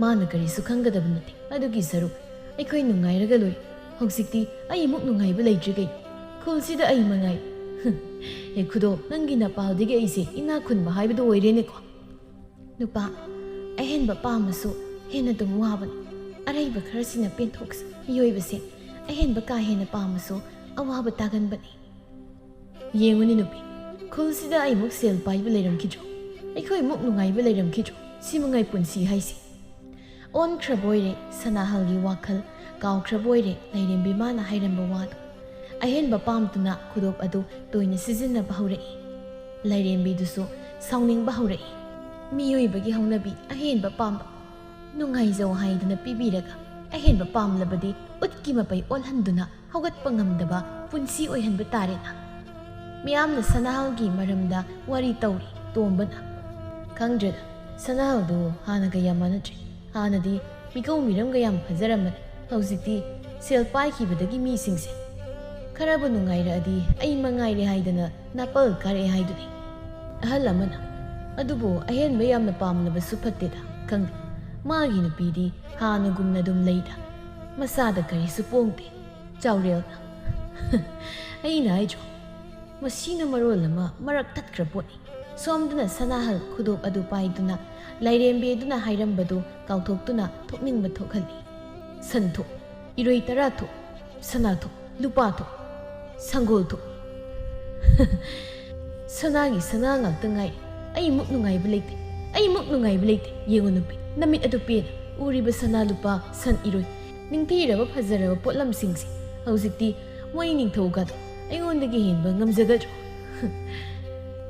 ꯃꯥꯅ ꯀꯔꯤꯁꯨ ꯈꯪꯒꯗꯕ ꯅꯠꯇꯦ ꯑꯗꯨꯒꯤ ꯁꯔꯨꯛ ꯑꯩꯈꯣꯏ ꯅꯨꯡꯉꯥꯏꯔꯒ ꯂꯣꯏ ꯍꯧꯖꯤꯛꯇꯤ ꯑꯩꯃꯨꯛ ꯅꯨꯡꯉꯥꯏꯕ ꯂꯩꯇ꯭ꯔꯤ ꯀꯩꯅꯣ ꯈꯨꯜꯁꯤꯗ ꯑꯩ ꯃꯉꯥꯏ ꯍꯦ ꯈꯨꯗꯣ ꯅꯪꯒꯤ ꯅꯄꯥꯜꯗꯒꯤ ꯑꯩꯁꯦ ꯏꯅꯥꯛ ꯈꯨꯟꯕ ꯍꯥꯏꯕꯗꯣ ꯑꯣꯏꯔꯦꯅꯦꯀꯣ ꯅꯨꯄꯥ ꯑꯍꯦꯟꯕ ꯄꯥꯝꯃꯁꯨ ꯍꯦꯟꯅ ꯑꯗꯨꯝ ꯋꯥꯕꯅꯤ ꯑꯔꯩꯕ ꯈꯔꯁꯤꯅ ꯄꯦꯟꯊꯣꯛꯁꯤ ꯃꯤꯑꯣꯏꯕꯁꯦ ꯑꯍꯦꯟꯕ ꯀꯥ ꯍꯦꯟꯅ ꯄꯥꯝꯃꯁꯨ ꯑꯋꯥꯕ ꯇꯥꯒꯟꯕꯅꯤ ꯌꯦꯡꯉꯨꯅꯤ ꯅꯨꯄꯤ ꯈꯨꯜꯁꯤꯗ ꯑꯩꯃꯨꯛ ꯁꯦꯜ ꯄꯥꯏꯕ ꯂꯩꯔꯝꯈꯤꯗ꯭ꯔꯣ ꯑꯩꯈꯣꯏꯃꯨꯛ ꯅꯨꯡꯉꯥꯏꯕ ꯂꯩꯔꯝꯈꯤꯗ꯭ꯔꯣ ꯁꯤ ꯃꯉꯥꯏ ꯄꯨꯟꯁꯤ ꯍꯥꯏꯁꯤ ꯑꯣꯟꯈ꯭ꯔꯕꯣꯏꯔꯦ ꯁꯅꯥꯍꯜꯒꯤ ꯋꯥꯈꯜ ꯀꯥꯎꯈ꯭ꯔꯕꯣꯏꯔꯦ ꯂꯥꯏꯔꯦꯝꯕꯤ ꯃꯥꯅ ꯍꯥꯏꯔꯝꯕ ꯋꯥꯗꯣ ꯑꯍꯦꯟꯕ ꯄꯥꯝꯗꯨꯅ ꯈꯨꯗꯣꯞ ꯑꯗꯨ ꯇꯣꯏꯅ ꯁꯤꯖꯤꯟꯅꯕ ꯍꯧꯔꯛꯏ꯫ ꯂꯥꯏꯔꯦꯝꯕꯤꯗꯨꯁꯨ ꯁꯥꯎꯅꯤꯡꯕ ꯍꯧꯔꯛꯏ꯫ ꯃꯤꯑꯣꯏꯕꯒꯤ ꯍꯧꯅꯕꯤ ꯑꯍꯦꯟꯕ ꯄꯥꯝꯕ, ꯅꯨꯡꯉꯥꯏꯖꯧ ꯍꯥꯏꯗꯨꯅ ꯄꯤꯕꯤꯔꯒ ꯑꯍꯦꯟꯕ ꯄꯥꯝꯂꯕꯗꯤ ꯎꯠꯀꯤ ꯃꯄꯩ ꯑꯣꯜꯍꯟꯗꯨꯅ ꯍꯧꯒꯠꯄ ꯉꯝꯗꯕ ꯄꯨꯟꯁꯤ ꯑꯣꯏꯍꯟꯕ ꯇꯥꯔꯦꯅ꯫ ꯃꯤꯌꯥꯝꯅ ꯁꯅꯥꯍꯜꯒꯤ ꯃꯔꯝꯗ ꯋꯥꯔꯤ ꯇꯧꯔꯤ ꯇꯣꯝꯕꯅ꯫ ꯈꯪꯗ꯭ꯔꯦꯗ, ꯁꯅꯥꯍꯜꯗꯨ ꯍꯥꯟꯅꯒ ꯌꯥꯝ ꯃꯥꯟꯅꯗ꯭ꯔꯦ꯫ ꯍꯥꯟꯅꯗꯤ ꯃꯤꯀꯧ ꯃꯤꯔꯝꯒ ꯌꯥꯝ ꯐꯖꯔꯝꯕꯅꯤ꯫ ꯍꯧꯖꯤꯛꯇꯤ ꯁꯦꯜ パꯏꯈꯤꯕꯗꯒꯤ ꯃꯤꯁꯤꯡꯁꯦ ꯈꯔꯕꯨ ꯅꯨꯡꯉꯥꯏꯔꯛꯑꯗꯤ ꯑꯩ ꯃꯉꯥꯏꯔꯦ ꯍꯥꯏꯗꯅ ꯅꯥꯄꯜ ꯀꯥꯔꯛꯑꯦ ꯍꯥꯏꯗꯨꯅꯤ꯫ ꯑꯍꯜ ꯑꯃꯅ ꯑꯗꯨꯕꯨ ꯑꯍꯦꯟꯕ ꯌꯥꯝꯅ ꯄꯥꯝꯂꯕꯁꯨ ꯐꯠꯇꯦꯗ꯫ ꯈꯪꯗꯦ, ꯃꯥꯒꯤ ꯅꯨꯄꯤꯗꯤ ꯍꯥꯟꯅꯒꯨꯝꯅ ꯑꯗꯨꯝ ꯂꯩꯗ, ꯃꯁꯥꯗ ꯀꯔꯤꯁꯨ ꯄꯣꯡꯗꯦ꯫ ꯆꯥꯎꯔꯦꯜꯅ ꯑꯩꯅ ꯍꯥꯏꯗ꯭ꯔꯣ, ꯃꯁꯤꯅ ꯃꯔꯣꯜ ꯑꯃ ꯃꯔꯛ ꯊꯠꯈ꯭ꯔ ꯄꯣꯠꯅꯤ꯫ ꯁꯣꯝꯗꯅ ꯁꯅꯥꯍꯜ ꯈꯨꯗꯣꯞ ꯑꯗꯨ ꯄꯥꯏꯗꯨꯅ ꯂꯥꯏꯔꯦꯝꯕꯤ ꯑꯗꯨꯅ ꯍꯥꯏꯔꯝꯕꯗꯨ ꯀꯥꯎꯊꯣꯛꯇꯨꯅ ꯊꯣꯛꯅꯤꯡꯕ ꯊꯣꯛꯍꯜꯂꯤ꯫ ꯁꯟꯊꯣꯛ, ꯏꯔꯣꯏ ꯇꯔꯥ ꯊꯣꯛ, ꯁꯅꯥꯊꯣꯛ, ꯂꯨꯄꯥ ꯊꯣꯛ, ꯁꯪꯒꯣꯜ ꯊꯣꯛ꯫ ꯁꯅꯥꯒꯤ ꯁꯅꯥ ꯉꯥꯛꯇ ꯉꯥꯏꯔꯦ꯫ ꯑꯩꯃꯨꯛ ꯅꯨꯡꯉꯥꯏꯕ ꯂꯩꯇꯦ, ꯑꯩꯃꯨꯛ ꯅꯨꯡꯉꯥꯏꯕ ꯂꯩꯇꯦ꯫ ꯌꯦꯡꯉꯨ ꯅꯨꯄꯤ, ꯅꯃꯤꯠ ꯑꯗꯨ ꯄꯦꯟꯅ ꯎꯔꯤꯕ ꯁꯅꯥ ꯂꯨꯄꯥ ꯁꯟ ꯏꯔꯣꯏ ꯅꯤꯡꯊꯤꯔꯕ ꯐꯖꯔꯕ ꯄꯣꯠꯂꯝꯁꯤꯡꯁꯦ ꯍꯧꯖꯤꯛꯇꯤ ꯃꯣꯏ ꯅꯤꯡꯊꯧꯒꯗꯣ ꯑꯩꯉꯣꯟꯗꯒꯤ ꯍꯦꯟꯕ ꯉꯝꯖꯒꯗ꯭ꯔꯣ?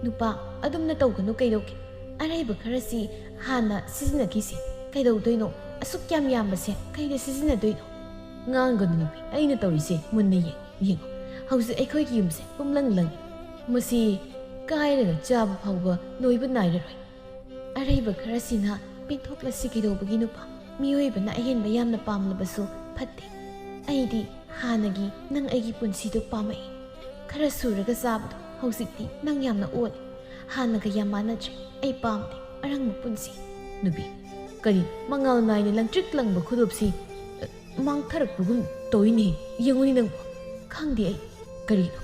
ꯅꯨꯄꯥ, ꯑꯗꯨꯝꯅ ꯇꯧꯒꯅꯨ ꯀꯩꯗꯧꯒꯦ? ꯑꯔꯩꯕ ꯈꯔꯁꯤ ꯍꯥꯟꯅ ꯁꯤꯖꯤꯟꯅꯈꯤꯁꯤ꯫ ꯀꯩꯗꯧꯗꯣꯏꯅꯣ? ꯑꯁꯨꯛ ꯌꯥꯝꯕꯁꯦ ꯀꯩꯗ ꯁꯤꯖꯤꯟꯅꯗꯣꯏꯅꯣ? ꯉꯥꯡꯒꯅꯨ ꯅꯨꯄꯤ, ꯑꯩꯅ ꯇꯧꯔꯤꯁꯦ ꯃꯨꯟꯅ ꯌꯦꯡꯉꯨ꯫ ꯍꯧꯖꯤꯛ ꯑꯩꯈꯣꯏꯒꯤ ꯌꯨꯝꯁꯦ ꯄꯨꯝꯂꯪ ꯂꯪꯉꯤ꯫ ꯃꯁꯤ ꯀꯥꯏꯔꯒ ꯆꯥꯕ ꯐꯥꯎꯕ ꯂꯣꯏꯕ ナꯏꯔꯔꯣꯏ꯫ ꯑꯔꯩꯕ ꯈꯔꯁꯤꯅ ꯄꯦꯟꯊꯣꯛꯂꯁꯤ ꯀꯩꯗꯧꯕꯒꯤ ꯅꯨꯄꯥ? ꯃꯤꯑꯣꯏꯕꯅ ꯑꯍꯦꯟꯕ ꯌꯥꯝꯅ ꯄꯥꯝꯂꯕꯁꯨ ꯐꯠꯇꯦ꯫ ꯑꯩꯗꯤ ꯍꯥꯟꯅꯒꯤ ꯅꯪ ꯑꯩꯒꯤ ꯄꯨꯟꯁꯤꯗꯣ ꯄꯥꯝꯃꯛꯏ꯫ ꯈꯔ ꯁꯨꯔꯒ ꯆꯥꯕꯗꯣ ꯍꯧꯖꯤꯛꯇꯤ ꯅꯪ ꯌꯥꯝꯅ ꯑꯣꯜꯂꯤ꯫ ꯍꯥꯟꯅꯒ ꯌꯥꯝ ꯃꯥꯟꯅꯗ꯭ꯔꯦ꯫ ꯑꯩ ꯄꯥꯝꯗꯦ ꯑꯔꯪꯕ ꯄꯨꯟꯁꯤ꯫ ꯅꯨꯄꯤ, ꯀꯔꯤ ꯃꯉꯥꯜ ꯅꯥꯏꯅ ꯂꯪꯇ꯭ꯔꯤꯛ ꯂꯪꯕ ꯈꯨꯗꯣꯞꯁꯤ ꯃꯥꯡꯊꯔꯛꯄꯒꯨꯝ ꯇꯧꯏꯅꯦ? ꯌꯦꯡꯉꯨꯅꯤ ꯅꯪꯕꯨ꯫ ꯈꯪꯗꯦ ꯑꯩ ꯀꯔꯤꯅꯣ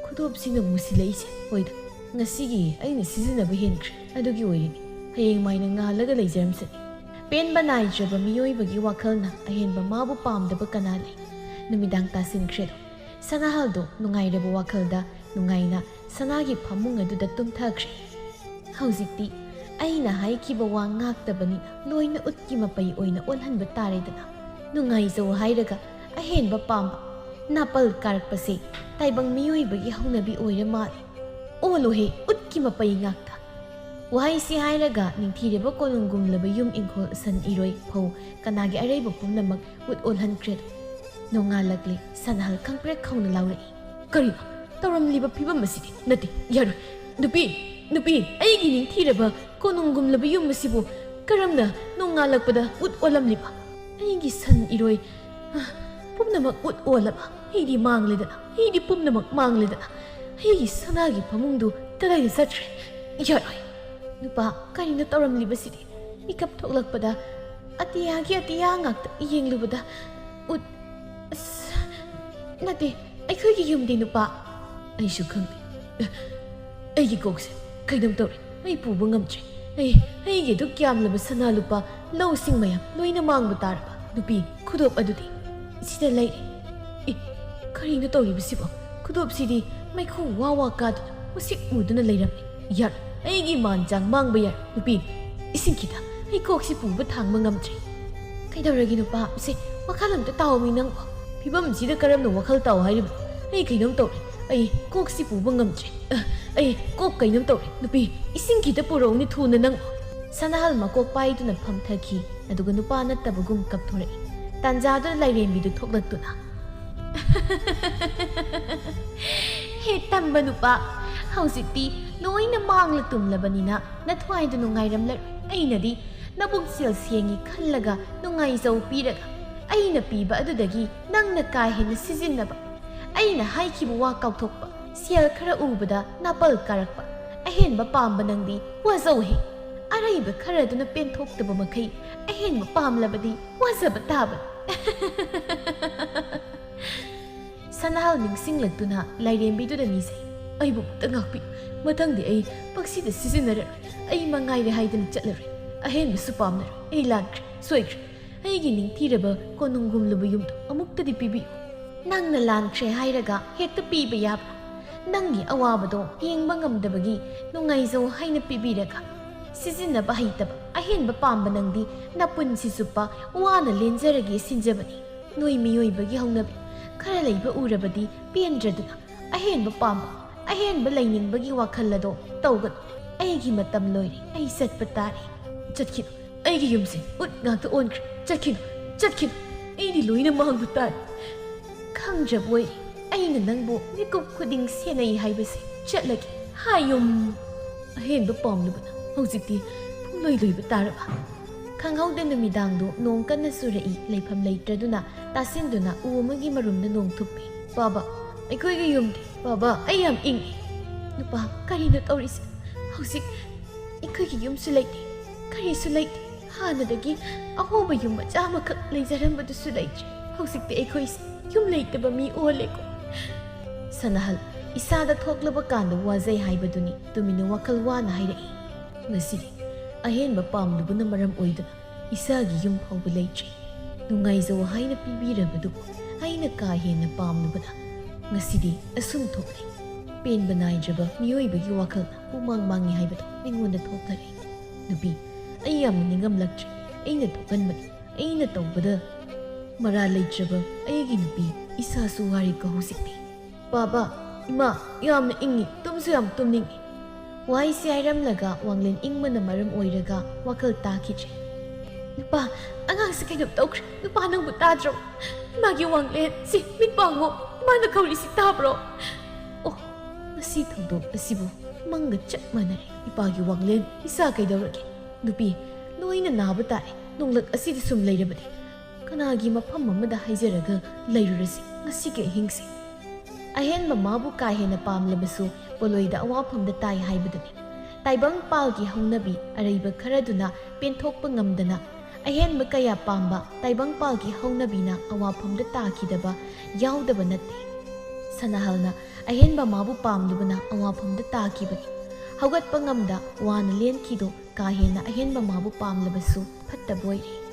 ꯈꯨꯗꯣꯞꯁꯤꯅ ꯃꯨꯁꯤꯜꯂꯛꯏꯁꯦ꯫ ꯍꯣꯏꯗ, ꯉꯁꯤꯒꯤ ꯑꯩꯅ ꯁꯤꯖꯤꯟꯅꯕ ꯍꯦꯟꯈ꯭ꯔꯦ ꯑꯗꯨꯒꯤ ꯑꯣꯏꯔꯤꯅꯤ꯫ ꯍꯌꯦꯡꯃꯥꯏꯅ ꯉꯥꯜꯂꯒ ꯂꯩꯖꯔꯝꯁꯅꯤ꯫ ꯄꯦꯟꯕ ꯅꯥꯏꯗ꯭ꯔꯕ ꯃꯤꯑꯣꯏꯕꯒꯤ ꯋꯥꯈꯜꯅ ꯑꯍꯦꯟꯕ ꯃꯥꯕꯨ ꯄꯥꯝꯗꯕ ꯀꯅꯥ ꯂꯩ? ꯅꯨꯃꯤꯗꯥꯡ ꯇꯥꯁꯤꯟꯈ꯭ꯔꯦꯗꯣ꯫ ꯁꯅꯥꯍꯜꯗꯣ ꯅꯨꯡꯉꯥꯏꯔꯕ ꯋꯥꯈꯜꯗ ꯅꯨꯡꯉꯥꯏꯅ ꯁꯅꯥꯒꯤ ꯐꯃꯨꯡ ꯑꯗꯨꯗ ꯇꯨꯝꯊꯈ꯭ꯔꯦ꯫ ꯍꯧꯖꯤꯛꯇꯤ ꯑꯩꯅ ꯍꯥꯏꯈꯤꯕ ꯋꯥ ꯉꯥꯛꯇꯕꯅꯤꯅ ꯂꯣꯏꯅ ꯎꯠꯀꯤ ꯃꯄꯩ ꯑꯣꯏꯅ ꯑꯣꯜꯍꯟꯕ ꯇꯥꯔꯦꯗꯅ꯫ ꯅꯨꯡꯉꯥꯏꯖꯧ ꯍꯥꯏꯔꯒ ꯑꯍꯦꯟꯕ ꯄꯥꯝꯕ, ꯅꯥꯄꯜ ꯀꯥꯔꯛꯄꯁꯦ ꯇꯥꯏꯕꯪ ꯃꯤꯑꯣꯏꯕꯒꯤ ꯍꯧꯅꯕꯤ ꯑꯣꯏꯔ ꯃꯥꯜꯂꯦ꯫ ꯑꯣꯜꯂꯣꯍꯦ ꯎꯠꯀꯤ ꯃꯄꯩ ꯉꯥꯛꯇ꯫ ꯋꯥꯍꯩꯁꯤ ꯍꯥꯏꯔꯒ ꯅꯤꯡꯊꯤꯔꯕ ꯀꯣꯅꯨꯡꯒꯨꯝꯂꯕ ꯌꯨꯝ ꯏꯪꯈꯣꯜ ꯁꯟ ꯏꯔꯣꯏ ꯐꯧ ꯀꯅꯥꯒꯤ ꯑꯔꯩꯕ ꯄꯨꯝꯅꯃꯛ ꯎꯠ ꯑꯣꯜꯍꯟꯈ꯭ꯔꯦꯗꯣ꯫ ꯅꯣꯡꯉꯥꯜꯂꯛꯂꯦ꯫ ꯁꯅꯥꯍꯜ ꯈꯪꯄ꯭ꯔꯦꯛ ꯈꯪꯅ ꯂꯥꯎꯔꯛꯏ꯫ ꯀꯔꯤꯅꯣ ꯇꯧꯔꯝꯂꯤꯕ ꯐꯤꯕꯝ ꯑꯁꯤꯗꯤ? ꯅꯠꯇꯦ, ꯌꯥꯔꯣꯏ꯫ ꯅꯨꯄꯤ, ꯑꯩꯒꯤ ꯅꯤꯡꯊꯤꯔꯕ ꯀꯣꯅꯨꯡꯒꯨꯝꯂꯕ ꯌꯨꯝ ꯑꯁꯤꯕꯨ ꯀꯔꯝꯅ ꯅꯣꯡꯉꯥꯜꯂꯛꯄꯗ ꯎꯠ ꯑꯣꯜꯂꯝꯂꯤꯕ? ꯑꯩꯒꯤ ꯁꯟ ꯏꯔꯣꯏ ꯄꯨꯝꯅꯃꯛ ꯎꯠ ꯑꯣꯜꯂꯕ? ꯑꯩꯗꯤ ꯃꯥꯡꯂꯦꯗꯅ, ꯑꯩꯗꯤ ꯄꯨꯝꯅꯃꯛ ꯃꯥꯡꯂꯦꯗꯅ꯫ ꯑꯩꯒꯤ ꯁꯅꯥꯒꯤ ꯐꯃꯨꯡꯗꯨ ꯀꯗꯥꯏꯗ ꯆꯠꯈ꯭ꯔꯦ? ꯌꯥꯔꯣꯏ꯫ ꯅꯨꯄꯥ, ꯀꯔꯤꯅꯣ ꯇꯧꯔꯝꯂꯤꯕꯁꯤꯗꯤ? ꯃꯤꯀꯞ ꯊꯣꯛꯂꯛꯄꯗ ꯑꯇꯤꯌꯥꯒꯤ ꯑꯇꯤꯌꯥ ꯉꯥꯛꯇ ꯌꯦꯡꯂꯨꯕꯗ ꯎꯠ ꯅꯠꯇꯦ, ꯑꯩꯈꯣꯏꯒꯤ ꯌꯨꯝꯗꯤ ꯅꯨꯄꯥ꯫ ꯑꯩꯁꯨ ꯈꯪꯗꯦ, ꯑꯩꯒꯤ ꯀꯣꯛꯁꯦ ꯀꯩꯅꯣꯝ ꯇꯧꯔꯦ꯫ ꯑꯩ ꯄꯨꯕ ꯉꯝꯗ꯭ꯔꯦ꯫ ꯑꯩꯒꯤ ꯑꯗꯨꯛ ꯌꯥꯝꯂꯕ ꯁꯅꯥ ꯂꯨꯄꯥ ꯂꯧꯁꯤꯡ ꯃꯌꯥꯝ ꯂꯣꯏꯅ ꯃꯥꯡꯕ ꯇꯥꯔꯕ? ꯅꯨꯄꯤ, ꯈꯨꯗꯣꯞ ꯑꯗꯨꯗꯤ ꯁꯤꯗ ꯂꯩꯔꯦ꯫ ꯀꯔꯤꯅꯣ ꯇꯧꯔꯤꯕꯁꯤꯕꯣ? ꯈꯨꯗꯣꯞꯁꯤꯗꯤ ꯃꯩꯈꯨ ꯋꯥ ꯋꯥ ꯀꯥꯗꯨꯅ ꯎꯁꯤꯛ ꯃꯨꯗꯨꯅ ꯂꯩꯔꯝꯃꯤ꯫ ꯌꯥꯔꯣꯏ, ꯑꯩꯒꯤ ꯃꯥꯟ ꯆꯥꯡ ꯃꯥꯡꯕ ꯌꯥꯔꯣꯏ꯫ ꯅꯨꯄꯤ, ꯏꯁꯤꯡ ꯈꯤꯇ, ꯑꯩ ꯀꯣꯛꯁꯤ ꯄꯨꯕ ꯊꯥꯡꯕ ꯉꯝꯗ꯭ꯔꯦ꯫ ꯀꯩꯗꯧꯔꯒꯦ ꯅꯨꯄꯥ? ꯋꯥꯈꯜ ꯑꯝꯇ ꯇꯥꯎꯃꯤ ꯅꯪꯕꯣ꯫ ꯐꯤꯕꯝꯁꯤꯗ ꯀꯔꯝꯅ ꯋꯥꯈꯜ ꯇꯥꯎ ꯍꯥꯏꯔꯤꯕꯅꯣ? ꯑꯩ ꯀꯩꯅꯣꯝ ꯇꯧꯔꯦ꯫ ꯑꯩ ꯀꯣꯛꯁꯤ ꯄꯨꯕ ꯉꯝꯗ꯭ꯔꯦ꯫ ꯑꯩ ꯀꯣꯛ ꯀꯩꯅꯣꯝ ꯇꯧꯔꯦ꯫ ꯅꯨꯄꯤ, ꯏꯁꯤꯡ ꯈꯤꯇ ꯄꯨꯔꯛꯎꯅꯤ ꯊꯨꯅ ꯅꯪꯕꯣ꯫ ꯁꯅꯥꯍꯜ ꯃꯀꯣꯛ ꯄꯥꯏꯗꯨꯅ ꯐꯝꯊꯈꯤ ꯑꯗꯨꯒ ꯅꯨꯄꯥ ꯅꯠꯇꯕꯒꯨꯝ ꯀꯞꯊꯣꯔꯛꯏ꯫ ꯇꯥꯟꯖꯥꯗꯨꯗ ꯂꯥꯏꯔꯦꯝꯕꯤꯗꯨ ꯊꯣꯛꯂꯛꯇꯨꯅ ꯍꯦ ꯇꯝꯕ ꯅꯨꯄꯥ, ꯍꯧꯖꯤꯛꯇꯤ ꯂꯣꯏꯅ ꯃꯥꯡꯂ ꯇꯨꯝꯂꯕꯅꯤꯅ ꯅꯊ꯭ꯋꯥꯏꯗ ꯅꯨꯡꯉꯥꯏꯔꯝꯂꯔꯣꯏ꯫ ꯑꯩꯅꯗꯤ ꯅꯕꯨꯛꯆꯦꯜ ꯁꯦꯡꯉꯤ ꯈꯜꯂꯒ ꯅꯨꯡꯉꯥꯏꯖꯧ ꯄꯤꯔꯒ ꯑꯩꯅ ꯄꯤꯕ ꯑꯗꯨꯗꯒꯤ ꯅꯪꯅ ꯀꯥ ꯍꯦꯟꯅ ꯁꯤꯖꯤꯟꯅꯕ, ꯑꯩꯅ ꯍꯥꯏꯈꯤꯕ ꯋꯥ ꯀꯥꯎꯊꯣꯛꯄ, ꯁꯦꯜ ꯈꯔ ꯎꯕꯗ ꯅꯥꯄꯜ ꯀꯥꯔꯛꯄ, ꯑꯍꯦꯟꯕ ꯄꯥꯝꯕ ꯅꯪꯗꯤ ꯋꯥꯖꯧꯍꯦ꯫ ꯑꯔꯩꯕ ꯈꯔꯗꯨꯅ ꯄꯦꯟꯊꯣꯛꯇꯕ ꯃꯈꯩ ꯑꯍꯦꯟꯕ ꯄꯥꯝꯂꯕꯗꯤ ꯋꯥꯖꯕ ꯇꯥꯕꯅꯤ꯫ ꯁꯅꯥꯍꯜ ꯅꯤꯡꯁꯤꯡꯂꯛꯇꯨꯅ ꯂꯥꯏꯔꯦꯝꯕꯤꯗꯨꯗ ꯅꯤꯖꯩ꯫ ꯑꯩꯕꯨ ꯑꯃꯨꯛꯇ ꯉꯥꯛꯄꯤꯌꯨ꯫ ꯃꯊꯪꯗꯤ ꯑꯩ ꯄꯛꯁꯤꯗ ꯁꯤꯖꯤꯟꯅꯔꯔꯣꯏ꯫ ꯑꯩ ꯃꯉꯥꯏꯔꯦ ꯍꯥꯏꯗꯅ ꯆꯠꯂꯔꯣꯏ꯫ ꯑꯍꯦꯟꯕꯁꯨ ꯄꯥꯝꯅꯔꯣꯏ꯫ ꯑꯩ ꯂꯥꯟꯈ꯭ꯔꯦ, ꯁꯣꯏꯈ꯭ꯔꯦ꯫ ꯑꯩꯒꯤ ꯅꯤꯡꯊꯤꯔꯕ ꯀꯣꯅꯨꯡꯒꯨꯝꯂꯕ ꯌꯨꯝꯗꯣ ꯑꯃꯨꯛꯇꯗꯤ ꯄꯤꯕꯤꯌꯨ꯫ ꯅꯪꯅ ꯂꯥꯟꯈ꯭ꯔꯦ ꯍꯥꯏꯔꯒ ꯍꯦꯛꯇ ꯄꯤꯕ ꯌꯥꯕ꯭ꯔꯥ? ꯅꯪꯒꯤ ꯑꯋꯥꯕꯗꯣ ꯌꯦꯡꯕ ꯉꯝꯗꯕꯒꯤ ꯅꯨꯡꯉꯥꯏꯖꯧ ꯍꯥꯏꯅ ꯄꯤꯕꯤꯔꯒ ꯁꯤꯖꯤꯟꯅꯕ ꯍꯩꯇꯕ ꯑꯍꯦꯟꯕ ꯄꯥꯝꯕ ꯅꯪꯗꯤ ꯅꯄꯨꯟꯁꯤ ꯆꯨꯞꯄ ꯋꯥꯅ ꯂꯦꯟꯖꯔꯒꯦ ꯁꯤꯟꯖꯕꯅꯤ꯫ ꯅꯣꯏ ꯃꯤꯑꯣꯏꯕꯒꯤ ꯍꯧꯅꯕꯤ खरा लेबा उरबदी पेंद्रदुना अहेनबा पाम्बा अहेनबा लैनिंगबगी वाखल अदो तौगद अैगी मतम लोइरे अै चटपा तारे चटखिनो अैगी युमसे उत गाक्ता ओनख्रे चटखिनो अैदी लोइना मांगबा तारे खंगजबोय अैना नंगबो मिकुप खुदिंग सेनै हाइबसे चटलगे हायुम अहेनबा पामलुबना हौजिक्ति पुंलोइ लोइबा तारबा खंगहौदा नुमिदांदो नोंग कन्ना सुरई लेफम लेट्रदुना तासिंदुना उ अमगी मरुमदा नोंग थुप्पी बाबा अैखोइगी युमदे बाबा अै याम इंगी नुपा करिनो तौरिसे हौजिक अैखोइगी युमसु लेते करिसु लेते हानदगी अहोबा युम मचा मखक लेजरंबदुसु लेत्रे हौजिक्ते अैखोइसे युम लेतबा मी ओलेको सनहल इसादा थोक्लबा कांदा वाजै हाइबदुनी तुमिनो वखल वाना हाइरई ngasidi ahenba pamlubuna maram oiduna isagi yum phawba leitre nungaizo haina pibirabadu aina ka hena pamlubana ngasidi asum thokre pen banai jaba miyoibagi wakal pumang mangi haibadu ningonda thokare nubi ayam ningam laktre aina thokan mani aina tawbada mara leitraba ayagi nubi isa suwari ka husikti baba ima yamna ingi tumsu yam tumningi Wai si airam laga wanglen ingmana maram oiraga wakal takitre. Nupa, angang sa kayo tawkre, nupa nang butadro. Magi wanglen, si mitpango, mana kauli si tabro. Oh, nasi tangdo asibu, mangga chat manare, ipagi wanglen, isa kay dawrage. Nupi, noy na nabatare, nung lag asidi sum layrabadi. Kanagi mapam mamada haizaraga layrurasi, ngasi kay hingsi. Ahen mamabu kahe na pamlabasu, poloida awapamda tay haibaduni. Taibang palgi hongnabi araiba karaduna penthokpa ngamdana. Ahen makaya pamba taibang palgi hongnabina awapamda takidaba yaudaba natte. Sanahalna ahen mamabu pamlubana awapamda takibani. Haugat pangamda wana len kido kahena ahen mamabu pamlabasu fattaboyri.